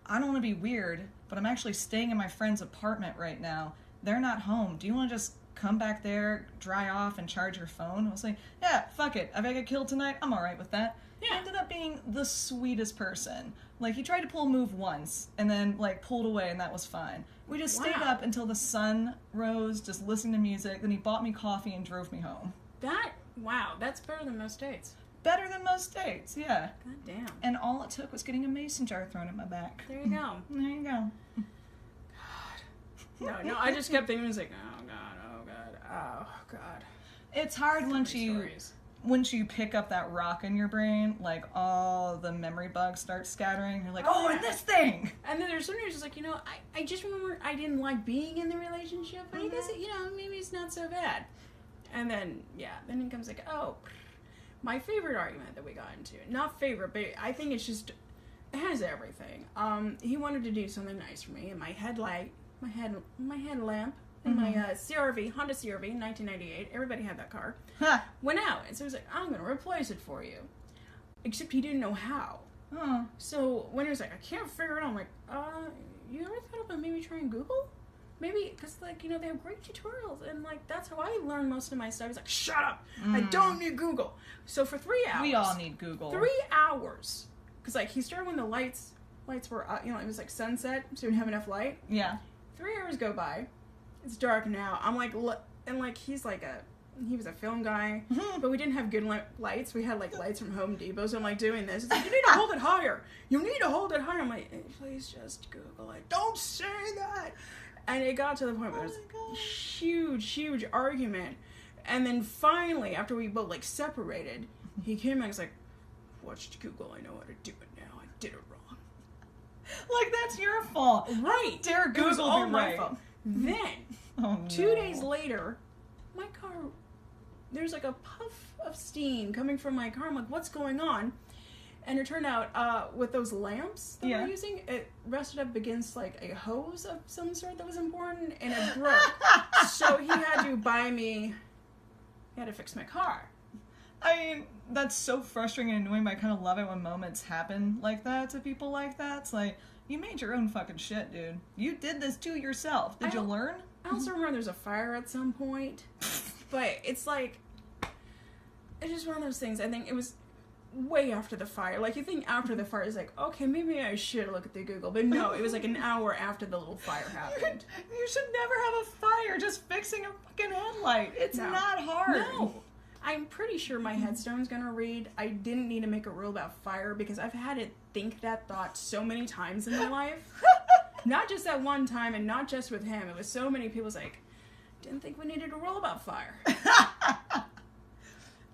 don't want to be weird, but I'm actually staying in my friend's apartment right now. They're not home. Do you want to just come back there, dry off, and charge your phone? I was like, yeah, fuck it. If I get killed tonight, I'm alright with that. Yeah. He ended up being the sweetest person. Like, he tried to pull a move once, and then, like, pulled away, and that was fine. We just stayed up until the sun rose, just listening to music. Then he bought me coffee and drove me home. That's better than most dates. Better than most dates, yeah. God damn. And all it took was getting a mason jar thrown at my back. There you go. There you go. God. No, I just kept thinking, I was like, oh, God. It's hard once you pick up that rock in your brain, like, all the memory bugs start scattering. You're like, and this thing! And then there's sometimes just like, I just remember I didn't like being in the relationship, but I guess, maybe it's not so bad. And then, then it comes like, my favorite argument that we got into, not favorite, but I think it has everything. He wanted to do something nice for me, and my headlamp, and my CRV, Honda CRV, 1998, everybody had that car, went out. And so he was like, I'm going to replace it for you. Except he didn't know how. So when he was like, I can't figure it out, I'm like, you ever thought about maybe trying Google? Maybe, because, like, they have great tutorials, and, like, that's how I learned most of my stuff. He's like, shut up! I don't need Google! So for 3 hours... We all need Google. 3 hours. Because, like, he started when the lights lights were, it was like sunset, so we didn't have enough light. Yeah. 3 hours go by. It's dark now. I'm like, and like he was a film guy, but we didn't have good lights. We had like lights from Home Depot, so I'm like doing this. It's like, you need to hold it higher. You need to hold it higher. I'm like, please just Google it. Don't say that. And it got to the point where it was huge argument. And then finally, after we both like separated, he came and was like, watched Google. I know how to do it now. I did it wrong. Like, that's your fault. Right. Dare Google it was all be my right. fault. Then, 2 days later, my car, there's like a puff of steam coming from my car. I'm like, what's going on? And it turned out, with those lamps that we're using, it rested up against like a hose of some sort that was important, and it broke. So he had to fix my car. I mean, that's so frustrating and annoying, but I kind of love it when moments happen like that to people like that. It's like, you made your own fucking shit, dude. You did this to yourself. Did you learn? I also remember there's a fire at some point. But it's like, it's just one of those things. I think it was way after the fire. Like, you think after the fire is like, okay, maybe I should look at the Google. But no, it was like an hour after the little fire happened. You should never have a fire just fixing a fucking headlight. It's not hard. No. I'm pretty sure my headstone's gonna read, I didn't need to make a rule about fire because I've had to think that thought so many times in my life. Not just that one time and not just with him. It was so many people's like, didn't think we needed a rule about fire.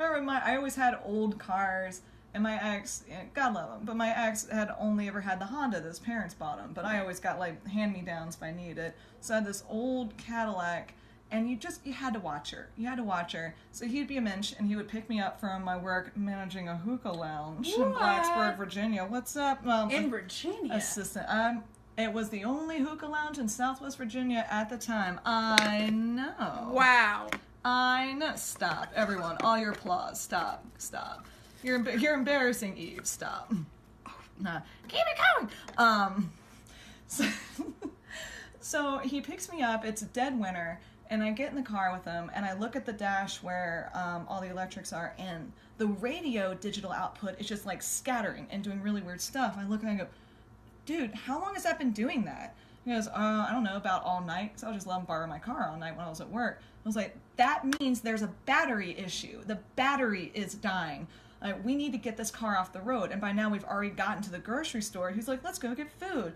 I always had old cars, and my ex, God love him, but my ex had only ever had the Honda that his parents bought him, but I always got like hand-me-downs if I needed it. So I had this old Cadillac, and you had to watch her. You had to watch her. So he'd be a mensch, and he would pick me up from my work managing a hookah lounge in Blacksburg, Virginia. What's up? In Virginia? Assistant. It was the only hookah lounge in Southwest Virginia at the time. I know. Wow. I know. Stop. Everyone. All your applause. Stop. Stop. You're embarrassing, Eve. Stop. Keep it going. So he picks me up. It's a dead winter. And I get in the car with him, and I look at the dash where all the electrics are, and the radio digital output is just like scattering and doing really weird stuff. I look and I go, dude, how long has that been doing that? He goes, I don't know, about all night. So I'll just let him borrow my car all night when I was at work. I was like, that means there's a battery issue. The battery is dying. We need to get this car off the road. And by now we've already gotten to the grocery store. He's like, let's go get food.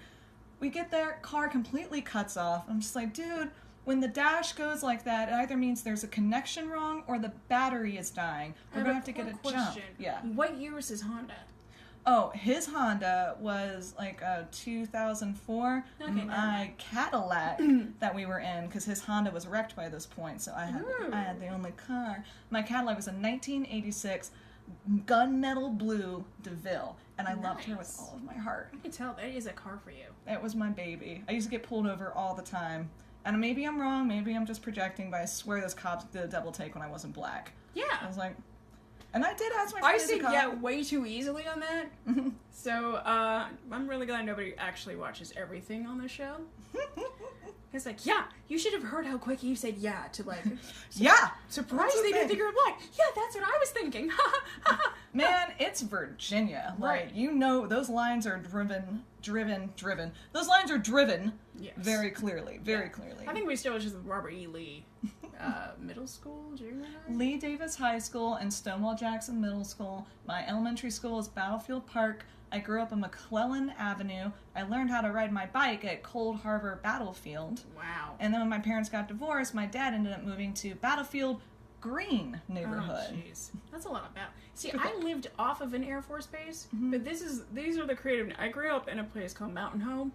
We get there, car completely cuts off. I'm just like, dude, when the dash goes like that, it either means there's a connection wrong or the battery is dying. We're going to have to get a jump. Yeah. What year was his Honda? Oh, his Honda was like a 2004 Cadillac that we were in, because his Honda was wrecked by this point, so I had the only car. My Cadillac was a 1986 gunmetal blue DeVille, and I loved her with all of my heart. I can tell that is a car for you. It was my baby. I used to get pulled over all the time. And maybe I'm wrong, maybe I'm just projecting, but I swear those cops did a double take when I wasn't black. Yeah. I was like, and I did ask my friend. I said yeah way too easily on that. So I'm really glad nobody actually watches everything on the show. It's like, yeah, you should have heard how quick you said yeah to like. Yeah. Surprised they didn't think you were black. Yeah, that's what I was thinking. Man, it's Virginia. Right. Like, you know, those lines are driven. Those lines are driven very clearly. Very clearly. I think we still was just Robert E. Lee. Middle school, junior high? Lee Davis High School and Stonewall Jackson Middle School. My elementary school is Battlefield Park. I grew up on McClellan Avenue. I learned how to ride my bike at Cold Harbor Battlefield. Wow. And then when my parents got divorced, my dad ended up moving to Battlefield Green neighborhood. Oh, jeez. That's a lot of battle. See, I lived off of an Air Force base, but these are the creative... I grew up in a place called Mountain Home.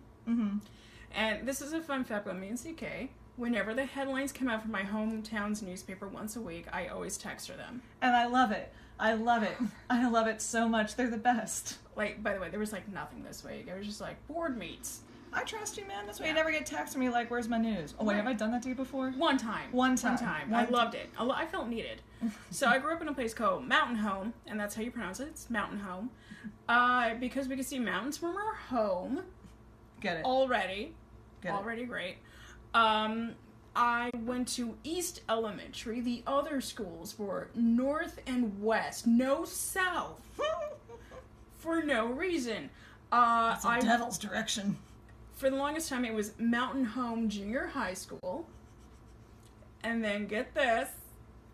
And this is a fun fact about me and CK. Whenever the headlines come out from my hometown's newspaper once a week, I always text her them. And I love it. I love it. I love it so much. They're the best. Like, by the way, there was like nothing this week. It was just like board meets. I trust you, man. That's why you never get texted me like, where's my news? Oh, wait, have I done that to you before? One time. I loved it. I felt needed. So I grew up in a place called Mountain Home, and that's how you pronounce it. It's Mountain Home. Because we could see mountains from our home. Get it. Already. Get already it. Great. I went to East Elementary. The other schools were North and West. No South. For no reason. It's a devil's direction. For the longest time, it was Mountain Home Junior High School. And then, get this.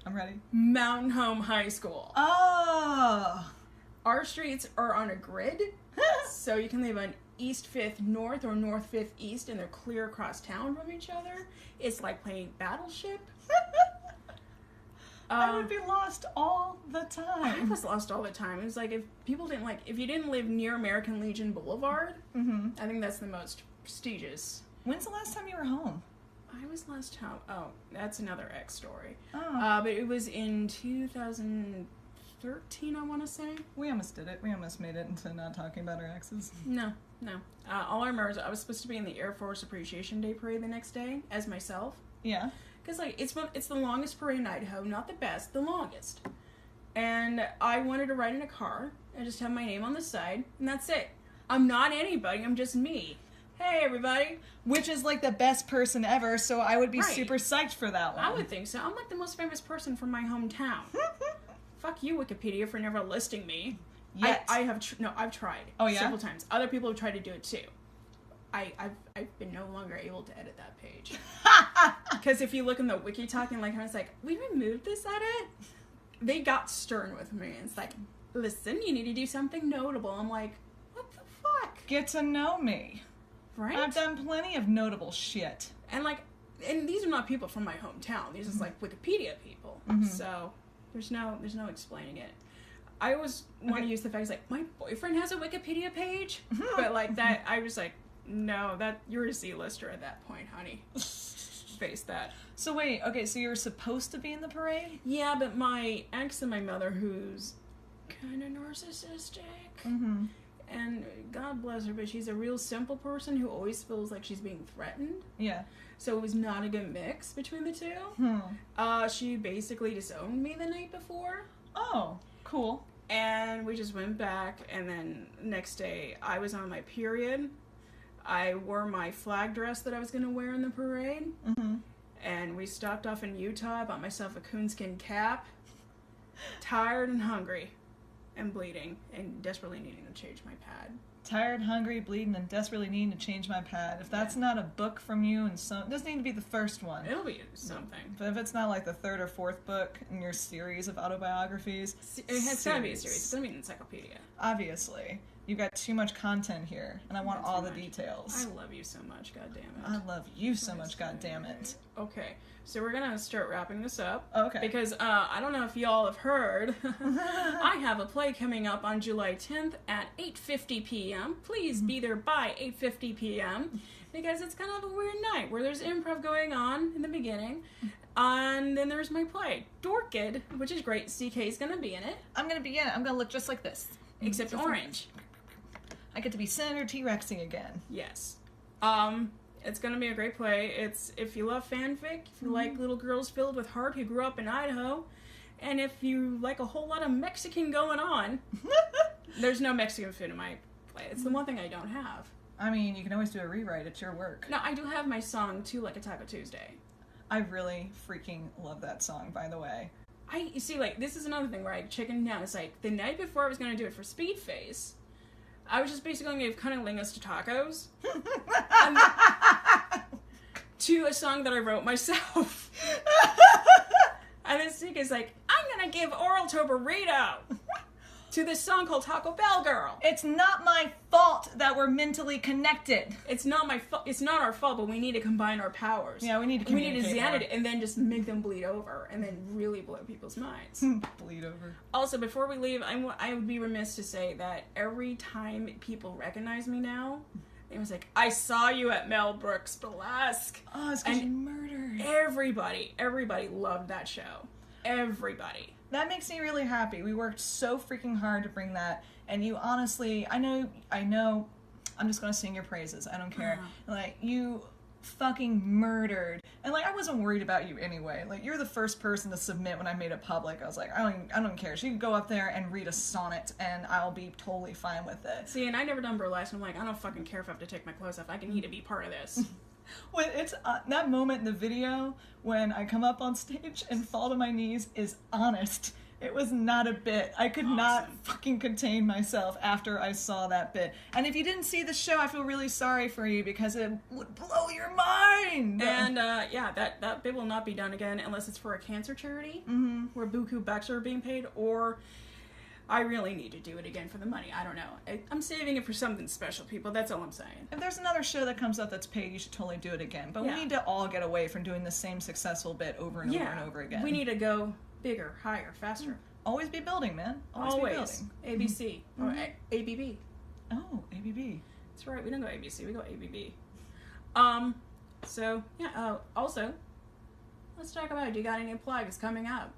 I'm ready. Mountain Home High School. Oh! Our streets are on a grid, so you can live on East 5th North or North 5th East, and they're clear across town from each other. It's like playing Battleship. I would be lost all the time. I was lost all the time. It was like, if you didn't live near American Legion Boulevard, I think that's the most prestigious. When's the last time you were home? I was last time. Oh, that's another X story. Oh. But it was in 2013, I want to say. We almost did it. We almost made it into not talking about our exes. No. All I remember is I was supposed to be in the Air Force Appreciation Day parade the next day as myself. Yeah. Because, like, it's the longest parade in Idaho. Not the best, the longest. And I wanted to ride in a car and just have my name on the side, and that's it. I'm not anybody, I'm just me. Hey, everybody. Which is, like, the best person ever, so I would be super psyched for that one. I would think so. I'm, like, the most famous person from my hometown. Fuck you, Wikipedia, for never listing me. Yet. I've tried. Oh, yeah? Several times. Other people have tried to do it, too. I've been no longer able to edit that page. Because if you look in the wiki talking, like, I was like, we removed this edit? They got stern with me. It's like, listen, you need to do something notable. I'm like, what the fuck? Get to know me. Right? I've done plenty of notable shit. And, like, and these are not people from my hometown. These are just, like, Wikipedia people. So, there's no explaining it. I always want to use the fact, it's like, my boyfriend has a Wikipedia page. But, like, that, I was like, no, you're a Z-lister at that point, honey. Face that. So wait, okay, so you're supposed to be in the parade? Yeah, but my ex and my mother, who's kind of narcissistic, and God bless her, but she's a real simple person who always feels like she's being threatened. Yeah. So it was not a good mix between the two. She basically disowned me the night before. Oh, cool. And we just went back, and then next day I was on my period. I wore my flag dress that I was going to wear in the parade. And we stopped off in Utah. I bought myself a coonskin cap. Tired and hungry. And bleeding. And desperately needing to change my pad. Tired, hungry, bleeding, and desperately needing to change my pad. If that's not a book from you, and so it doesn't need to be the first one. It'll be something. But if it's not like the third or fourth book in your series of autobiographies... It's gotta be a series. It's gonna be an encyclopedia. Obviously. You've got too much content here, and I want all the details. I love you so much, goddammit. I love you so much, goddammit. Okay, so we're gonna start wrapping this up. Okay. Because, I don't know if y'all have heard, I have a play coming up on July 10th at 8:50 p.m. Please be there by 8:50 p.m. because it's kind of a weird night where there's improv going on in the beginning. And then there's my play, Dorkid, which is great. CK's gonna be in it. I'm gonna be in it. I'm gonna look just like this. Except just orange. I get to be Senator T-Rexing again. Yes. It's gonna be a great play. It's, if you love fanfic, if you like little girls filled with heart who grew up in Idaho, and if you like a whole lot of Mexican going on, there's no Mexican food in my play. It's the one thing I don't have. I mean, you can always do a rewrite. It's your work. No, I do have my song, Too Like a Taco Tuesday. I really freaking love that song, by the way. You see, like, this is another thing where I chickened out. It's like, the night before I was gonna do it for Speed Face, I was just basically going to give cunnilingus to tacos. To a song that I wrote myself. And then CK's like, I'm going to give oral to a burrito. To this song called Taco Bell Girl. It's not my fault that we're mentally connected. It's not my fault. It's not our fault, but we need to combine our powers. Yeah, we need to communicate. We need to xanad it and then just make them bleed over and then really blow people's minds. Bleed over. Also, before we leave, I would be remiss to say that every time people recognize me now, it was like, I saw you at Mel Brooks burlesque. Oh, it's because you murdered. Everybody loved that show. Everybody. That makes me really happy. We worked so freaking hard to bring that, and you honestly, I know, I'm just gonna sing your praises. I don't care. Like, you fucking murdered. And like, I wasn't worried about you anyway. Like, you're the first person to submit when I made it public. I was like, I don't care. She can go up there and read a sonnet, and I'll be totally fine with it. See, and I never done burlesque. I'm like, I don't fucking care if I have to take my clothes off. I can need to be part of this. When it's that moment in the video when I come up on stage and fall to my knees is honest. It was not a bit. I could not Awesome. fucking contain myself after I saw that bit. And if you didn't see the show, I feel really sorry for you because it would blow your mind. And yeah, that bit will not be done again unless it's for a cancer charity where buku bucks are being paid, or I really need to do it again for the money. I don't know. I'm saving it for something special, people. That's all I'm saying. If there's another show that comes up that's paid, you should totally do it again. But we need to all get away from doing the same successful bit over and over and over again. We need to go bigger, higher, faster. Always be building, man. Always. Be building. ABC. Or ABB. Oh, ABB. That's right. We don't go ABC. We go ABB. So, yeah. Also, let's talk about it. Do you got any plugs coming up?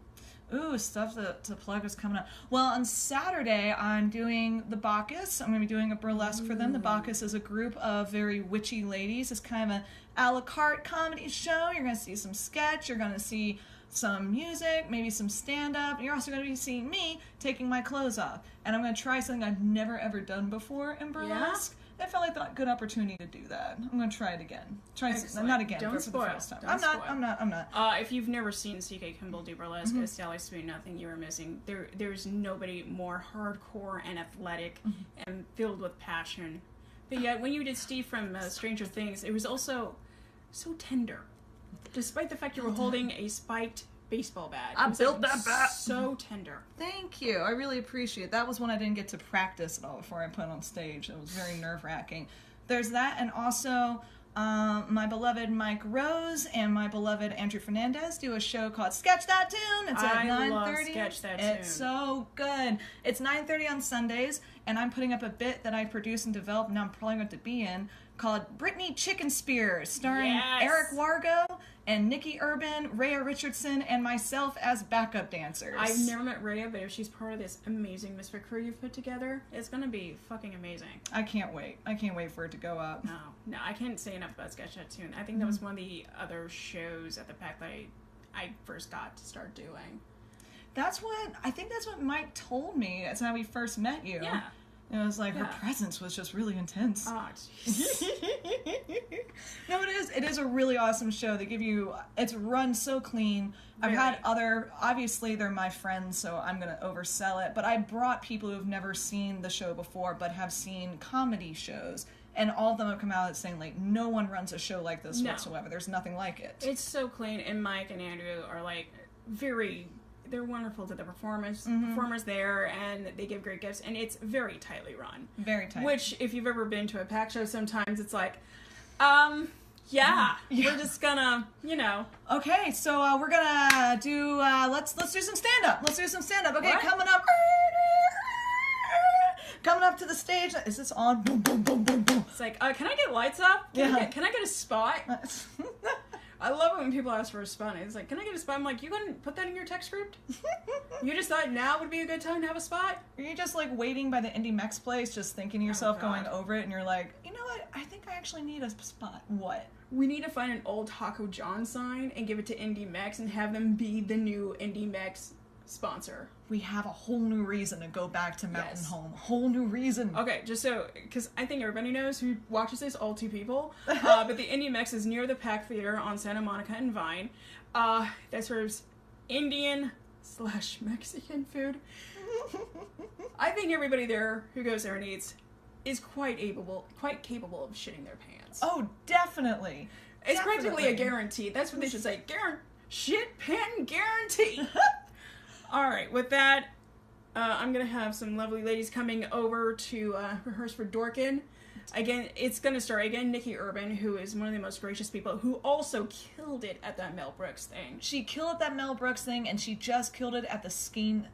Ooh, stuff to plug is coming up. Well, on Saturday, I'm doing the Bacchus. I'm going to be doing a burlesque for them. The Bacchus is a group of very witchy ladies. It's kind of an a la carte comedy show. You're going to see some sketch. You're going to see some music, maybe some stand-up. You're also going to be seeing me taking my clothes off. And I'm going to try something I've never, ever done before in burlesque. I felt like a good opportunity to do that. I'm going to try it again. Not again, Don't but spoil. for the first time. I'm not. If you've never seen CK Kimball do burlesque, it's Sally Spoon, nothing you are missing. There's nobody more hardcore and athletic and filled with passion. But yet, when you did Steve from Stranger Things, it was also so tender. Despite the fact you were holding a spiked baseball bat. I built that bat. So tender. Thank you. I really appreciate it. That was one I didn't get to practice at all before I put on stage. It was very nerve-wracking. There's that, and also my beloved Mike Rose and my beloved Andrew Fernandez do a show called Sketch That Tune. It's at 9:30. I love Sketch That Tune. It's so good. It's 9:30 on Sundays, and I'm putting up a bit that I produced and developed, and now I'm probably going to be in, called Brittany Chicken Spears, starring Eric Wargo and Nikki Urban, Rhea Richardson, and myself as backup dancers. I've never met Rhea, but if she's part of this amazing Misfit crew you've put together, it's going to be fucking amazing. I can't wait. I can't wait for it to go up. No, I can't say enough about Sketch That Tune. I think that was one of the other shows at the PAC that I first got to start doing. I think that's what Mike told me. That's how we first met you. Yeah. It was like her presence was just really intense. Oh, jeez. No, it is. It is a really awesome show. They give you. It's run so clean. I've had obviously they're my friends, so I'm gonna oversell it. But I brought people who've never seen the show before, but have seen comedy shows, and all of them have come out saying like, no one runs a show like this whatsoever. There's nothing like it. It's so clean, and Mike and Andrew are like they're wonderful to the performers there, and they give great gifts, and it's very tightly run. Very tight. Which, if you've ever been to a PAC show, sometimes it's like, we're just gonna, Okay, so we're gonna do, let's do some stand-up. Okay, what? Coming up to the stage. Is this on? Boom, boom, boom, boom, boom. It's like, can I get lights up? Can I get a spot? I love it when people ask for a spot. It's like, can I get a spot? I'm like, you couldn't put that in your text script? You just thought now would be a good time to have a spot? Are you just like waiting by the Indie Mex place, just thinking to yourself, going over it, and you're like, you know what? I think I actually need a spot. What? We need to find an old Taco John sign and give it to Indie Mex and have them be the new Indie Mex sponsor. We have a whole new reason to go back to Mountain Home. Whole new reason. Okay, just so, because I think everybody knows who watches this, all two people, but the Indie Mex is near the PAC Theater on Santa Monica and Vine. That serves Indian/Mexican food. I think everybody there who goes there and eats is quite capable of shitting their pants. Oh, definitely. It's practically a guarantee. That's what they should say. Shit pen guarantee. All right, with that, I'm going to have some lovely ladies coming over to rehearse for Dorkin. Again, it's going to star, Nikki Urban, who is one of the most gracious people, who also killed it at that Mel Brooks thing. She killed at that Mel Brooks thing, and she just killed it at the Scene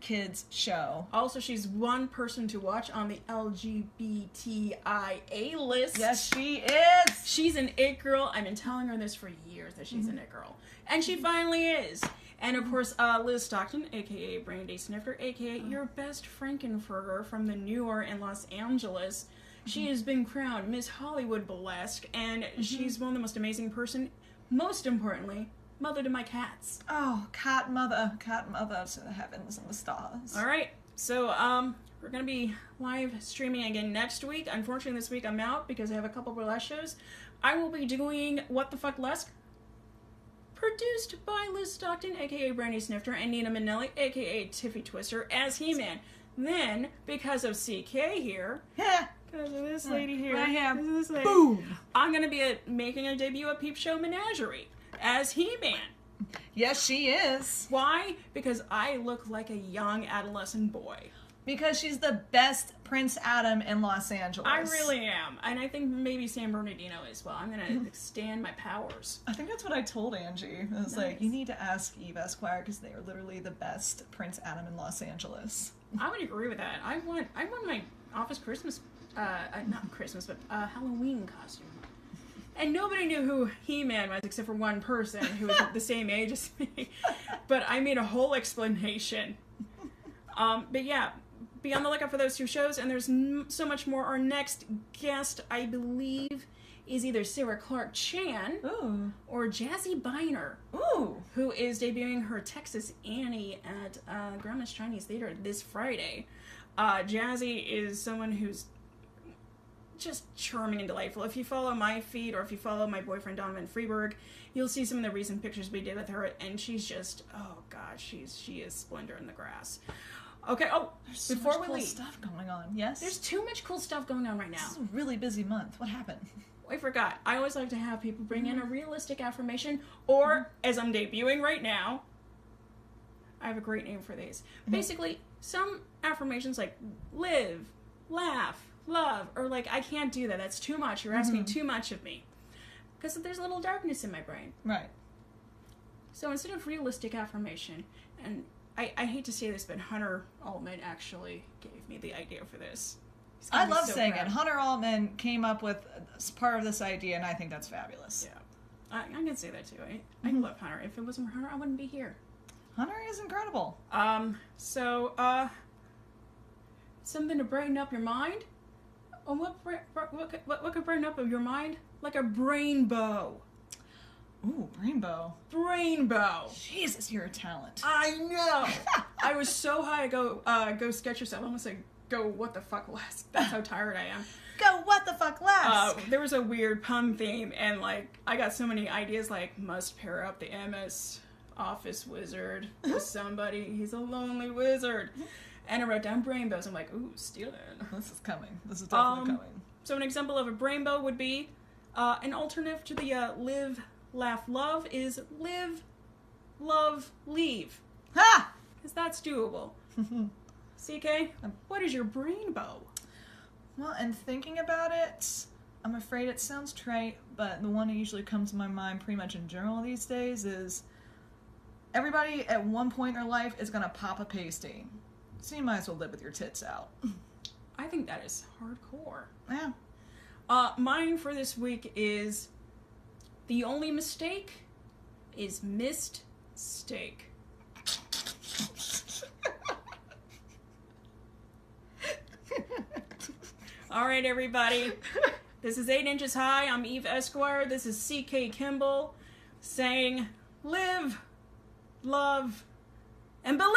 Kids show. Also, she's one person to watch on the LGBTIA list. Yes, she is! She's an it girl. I've been telling her this for years, that she's an it girl. And she finally is. And, of course, Liz Stockton, a.k.a. Brandy Snifter, a.k.a. your best Frankenfurter from the Newer in Los Angeles. She has been crowned Miss Hollywood Burlesque, and she's one of the most amazing person. Most importantly, mother to my cats. Oh, cat mother to the heavens and the stars. All right, so we're going to be live streaming again next week. Unfortunately, this week I'm out because I have a couple burlesque shows. I will be doing What the Fuck Lesque. produced by Liz Stockton, aka Brandy Snifter, and Nina Minnelli, aka Tiffy Twister, as He-Man. Then, because of CK here, because of this lady here, this lady, boom, I'm going to be making a debut at Peep Show Menagerie as He-Man. Yes, she is. Why? Because I look like a young adolescent boy. Because she's the best Prince Adam in Los Angeles. I really am. And I think maybe San Bernardino as well. I'm going to extend my powers. I think that's what I told Angie. I was like, you need to ask Eve Esquire because they are literally the best Prince Adam in Los Angeles. I would agree with that. I want my office Christmas, not Christmas, but Halloween costume. And nobody knew who He-Man was except for one person who was the same age as me. But I made a whole explanation. But yeah, be on the lookout for those two shows, and there's so much more. Our next guest, I believe, is either Sarah Clark Chan or Jazzy Biner, who is debuting her Texas Annie at Grandma's Chinese Theater this Friday. Jazzy is someone who's just charming and delightful. If you follow my feed, or if you follow my boyfriend Donovan Freeberg, you'll see some of the recent pictures we did with her, and she's just, oh god, she is splendor in the grass. Okay, there's so before much we cool leave, stuff going on. Yes, there's too much cool stuff going on right now. This is a really busy month. What happened? I forgot. I always like to have people bring in a realistic affirmation, or as I'm debuting right now, I have a great name for these. Basically, some affirmations like live, laugh, love, or like, I can't do that. That's too much. You're asking too much of me. Because there's a little darkness in my brain. Right. So instead of realistic affirmation, and I hate to say this, but Hunter Altman actually gave me the idea for this. I love saying it. Hunter Altman came up with part of this idea, and I think that's fabulous. Yeah. I can say that too. I love Hunter. If it wasn't for Hunter, I wouldn't be here. Hunter is incredible. So, something to brighten up your mind? What could brighten up your mind? Like a brainbow. Ooh, brainbow. Brainbow. Jesus, you're a talent. I know. I was so high. Go sketch yourself. I almost said, go what the fuck lesque. That's how tired I am. Go what the fuck lesque. There was a weird pun theme, and like I got so many ideas. Like, must pair up the MS Office wizard with somebody. He's a lonely wizard. And I wrote down brainbows. I'm like, ooh, stealing. This is coming. This is definitely coming. So an example of a brainbow would be an alternative to the live, laugh, love is live, love, leave. Ha! Because that's doable. CK, what is your brainbow? Well, and thinking about it, I'm afraid it sounds trite, but the one that usually comes to my mind pretty much in general these days is everybody at one point in their life is going to pop a pasty. So you might as well live with your tits out. I think that is hardcore. Yeah. Mine for this week is the only mistake is missed steak. All right, everybody. This is 8 Inches High. I'm Eve Esquire. This is CK Kimball saying, live, love, and believe.